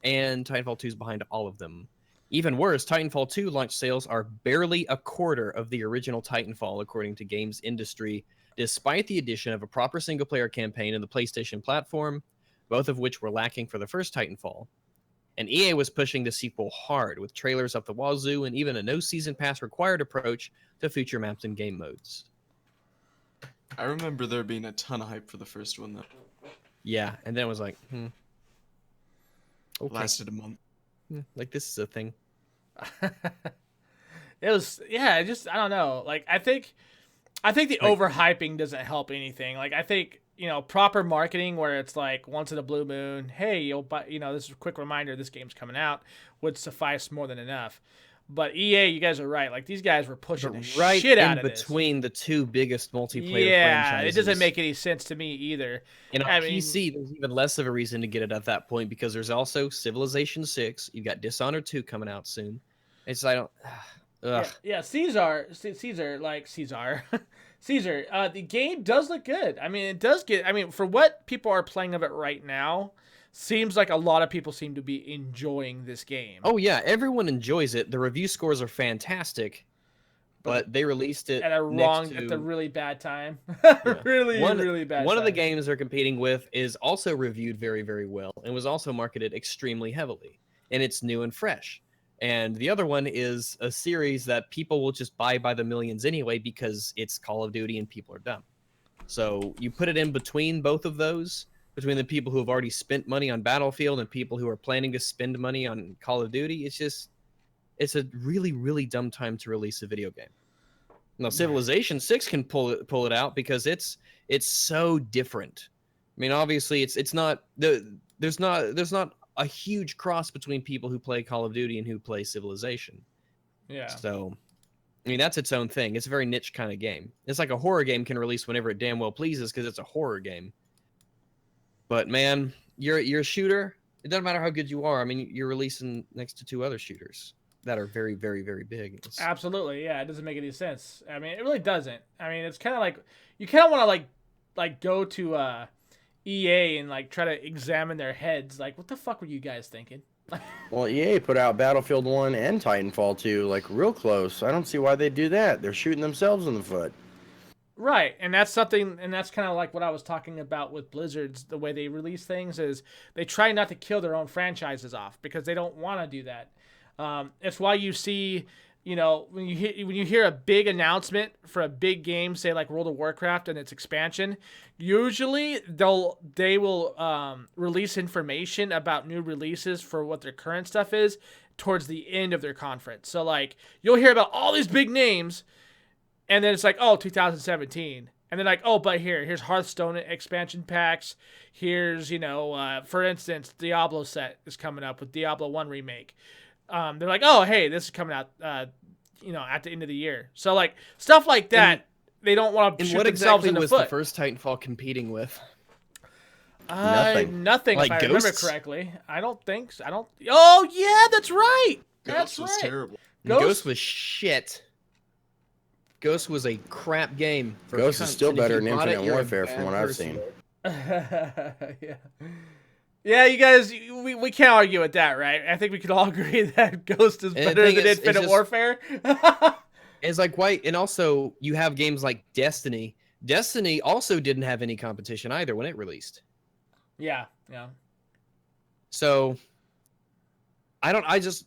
and Titanfall 2 is behind all of them. Even worse, Titanfall 2 launch sales are barely a quarter of the original Titanfall, according to Games Industry, despite the addition of a proper single-player campaign in the PlayStation platform, both of which were lacking for the first Titanfall. And EA was pushing the sequel hard, with trailers up the wazoo and even a no-season pass required approach to feature maps and game modes. I remember there being a ton of hype for the first one that Yeah, and then it was like, okay, lasted a month. like this is a thing. It was, yeah, I don't know. Like, I think the overhyping doesn't help anything. Like, I think, proper marketing where it's like once in a blue moon, hey, you'll buy, this is a quick reminder this game's coming out, would suffice more than enough. But EA, you guys are right. Like, these guys were pushing the Right shit in out of this. between the two biggest multiplayer Yeah, franchises. it doesn't make any sense to me either. And on I mean- PC, there's even less of a reason to get it at that point because there's also Civilization 6. You've got Dishonored 2 coming out soon. It's I don't. Ugh. Yeah, Caesar, Caesar. The game does look good. I mean, it does get. I mean, for what people are playing of it right now, seems like a lot of people seem to be enjoying this game. Oh yeah, everyone enjoys it. The review scores are fantastic, but they released it at a next to really bad time. Yeah. really bad. One of the time. games they're competing with is also reviewed very, very well and was also marketed extremely heavily, and it's new and fresh. And the other one is a series that people will just buy by the millions anyway because it's Call of Duty and people are dumb. So you put it in between both of those, between the people who have already spent money on Battlefield and people who are planning to spend money on Call of Duty. It's a really, really dumb time to release a video game. Now, Civilization 6 can pull it out because it's so different. I mean, obviously, it's not there's not a huge cross between people who play Call of Duty and who play Civilization. Yeah. So, I mean, that's its own thing. It's a very niche kind of game. It's like a horror game can release whenever it damn well pleases because it's a horror game. But man, you're a shooter. It doesn't matter how good you are. I mean, you're releasing next to 2 other shooters that are very, very, very big. Absolutely, yeah. It doesn't make any sense. I mean, it really doesn't. I mean, it's kind of like you kind of want to like go to EA and like try to examine their heads. Like, what the fuck were you guys thinking? Well, EA put out Battlefield 1 and Titanfall 2, like, real close. I don't see why they do that. They're shooting themselves in the foot. Right, and that's something, and that's kind of like what I was talking about with Blizzard's, the way they release things is they try not to kill their own franchises off because they don't want to do that. It's why you see, when you hear a big announcement for a big game, say like World of Warcraft and its expansion, usually they will release information about new releases for what their current stuff is towards the end of their conference. So like you'll hear about all these big names, and then it's like, oh, 2017. And then like, oh, but here's Hearthstone expansion packs. Here's, for instance, Diablo set is coming up with Diablo 1 remake. They're like, oh, hey, this is coming out, at the end of the year. So like stuff like that, they don't want to shoot themselves in the foot. What exactly was the first Titanfall competing with? Nothing. Like if I remember Ghosts? correctly. I don't think so. Oh yeah, that's right. Ghost was right. terrible. Ghost was shit. Ghost was a crap game. Ghost is still and if better you than bought it, Infinite you're a Warfare from bad what I've person. Yeah. Yeah, you guys, we can't argue with that, right? I think we can all agree that Ghost is And the better thing than is, it's Infinite just- Warfare. It's like why, and also you have games like Destiny. Destiny also didn't have any competition either when it released. Yeah. So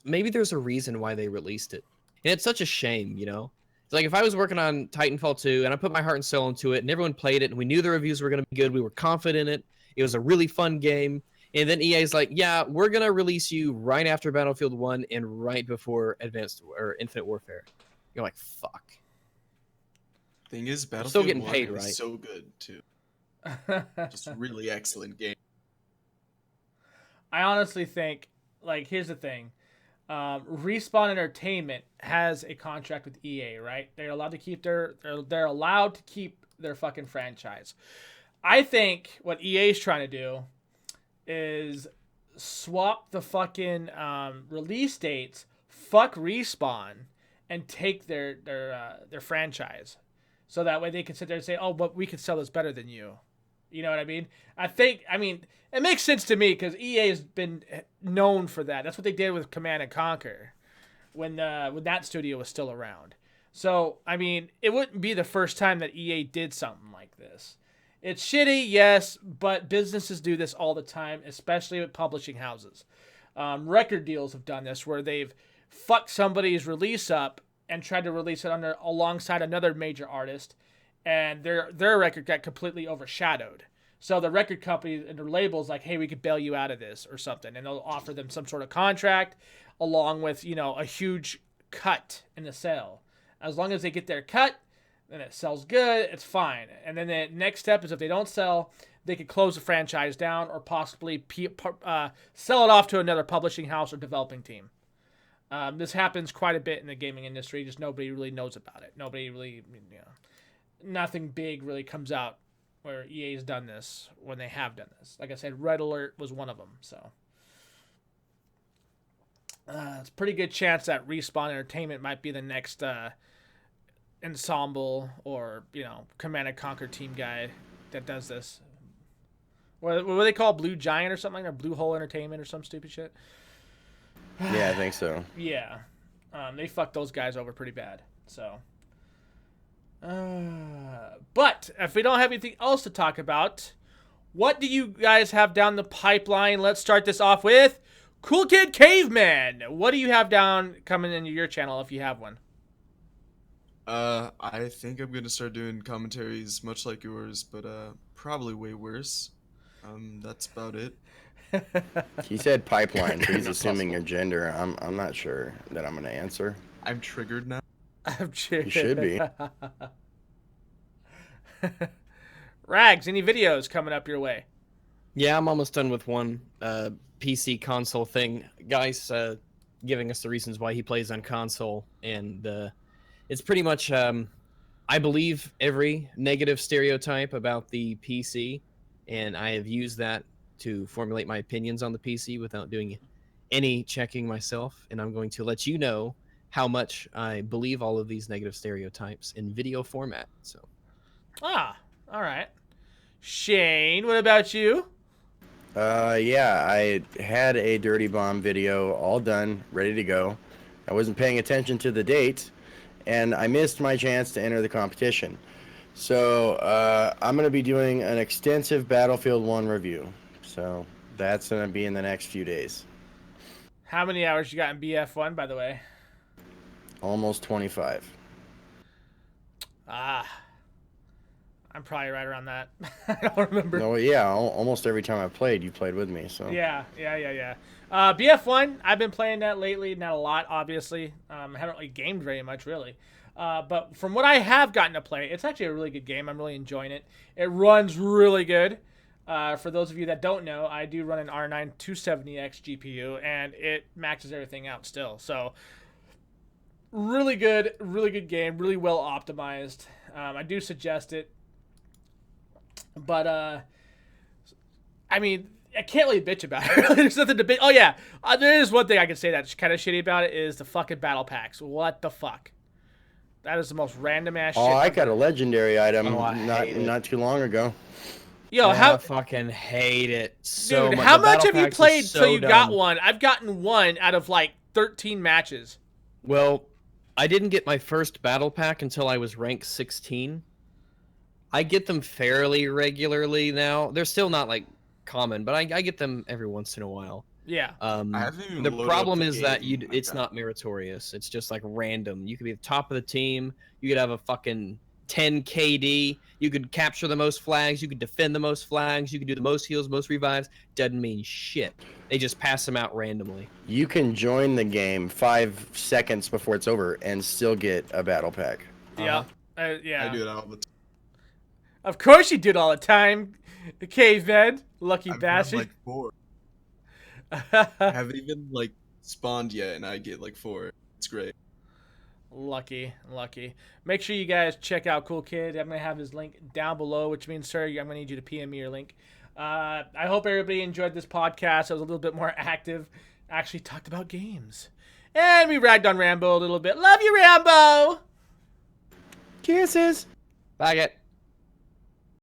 maybe there's a reason why they released it. And it's such a shame, It's like if I was working on Titanfall 2 and I put my heart and soul into it and everyone played it and we knew the reviews were going to be good, we were confident in it. It was a really fun game. And then EA's like, yeah, we're going to release you right after Battlefield 1 and right before Infinite Warfare. You're like, fuck. Thing is, still Battlefield getting 1 paid, is right? so good too. Just really excellent game. I honestly think, like, here's the thing. Respawn Entertainment has a contract with EA, right? They're allowed to keep they're allowed to keep their fucking franchise. I think what EA is trying to do is swap the fucking release dates, fuck Respawn, and take their franchise, so that way they can sit there and say, "Oh, but we can sell this better than you." You know what I mean? I mean, it makes sense to me because EA has been known for that. That's what they did with Command and Conquer when that studio was still around. So, I mean, it wouldn't be the first time that EA did something like this. It's shitty, yes, but businesses do this all the time, especially with publishing houses. Record deals have done this where they've fucked somebody's release up and tried to release it alongside another major artist, and their record got completely overshadowed. So the record company and their label's like, hey, we could bail you out of this or something, and they'll offer them some sort of contract along with, you know, a huge cut in the sale. As long as they get their cut, then it sells good, it's fine. And then the next step is if they don't sell, they could close the franchise down or possibly sell it off to another publishing house or developing team. This happens quite a bit in the gaming industry, just nobody really knows about it. Nobody really, you know, nothing big really comes out where EA's done this when they have done this. Like I said, Red Alert was one of them, so. It's a pretty good chance that Respawn Entertainment might be the next Ensemble or, you know, Command & Conquer team guy that does this. What do they call Blue Giant or something? Or Blue Hole Entertainment or some stupid shit? Yeah, I think so. Yeah. They fucked those guys over pretty bad, so. But if we don't have anything else to talk about, what do you guys have down the pipeline? Let's start this off with Cool Kid Caveman. What do you have down coming into your channel if you have one? I think I'm gonna start doing commentaries much like yours, but probably way worse. That's about it. He said pipeline, so he's assuming your gender. I'm not sure that I'm gonna answer. I'm triggered now. I'm sure. You should be. Rags, any videos coming up your way? Yeah, I'm almost done with one PC console thing. Guys giving us the reasons why he plays on console, and it's pretty much, I believe every negative stereotype about the PC, and I have used that to formulate my opinions on the PC without doing any checking myself, and I'm going to let you know how much I believe all of these negative stereotypes in video format. So. Ah, all right. Shane, what about you? Yeah, I had a Dirty Bomb video all done, ready to go. I wasn't paying attention to the date, and I missed my chance to enter the competition. So I'm going to be doing an extensive Battlefield 1 review. So that's going to be in the next few days. How many hours you got in BF1, by the way? Almost 25. Ah, I'm probably right around that. I don't remember. No, yeah, almost every time I played, you played with me. So Yeah. BF1, I've been playing that lately. Not a lot, obviously. I haven't really gamed very much, really. But from what I have gotten to play, it's actually a really good game. I'm really enjoying it. It runs really good. For those of you that don't know, I do run an R9 270X GPU, and it maxes everything out still. So, really good game, really well optimized. I do suggest it. But, I mean, I can't really bitch about it. There's nothing to bitch. Oh, yeah. There is one thing I can say that's kind of shitty about it is the fucking battle packs. What the fuck? That is the most random ass shit. Oh, I got a legendary item hate it. not too long ago. Yo, I fucking hate it so dude, much. how The much battle have you packs are played so till you got dumb. one? I've gotten one out of like 13 matches. Well, I didn't get my first battle pack until I was rank 16. I get them fairly regularly now. They're still not like common, but I get them every once in a while. Yeah. I haven't even The loaded up problem the is that game. it's not meritorious. It's just like random. You could be the top of the team. You could have a fucking 10 KD. You could capture the most flags. You could defend the most flags. You could do the most heals, most revives. Doesn't mean shit. They just pass them out randomly. You can join the game 5 seconds before it's over and still get a battle pack. Yeah. I Yeah. do it all the time. Of course you do it all the time, caveman. Lucky I've had bastard. like 4. I haven't even like spawned yet, and I get like 4. It's great. Lucky. Make sure you guys check out Cool Kid. I'm gonna have his link down below, which means, sir, I'm gonna need you to PM me your link. I hope everybody enjoyed this podcast. I was a little bit more active. Actually talked about games, and we ragged on Rambo a little bit. Love you, Rambo. Kisses. Back it.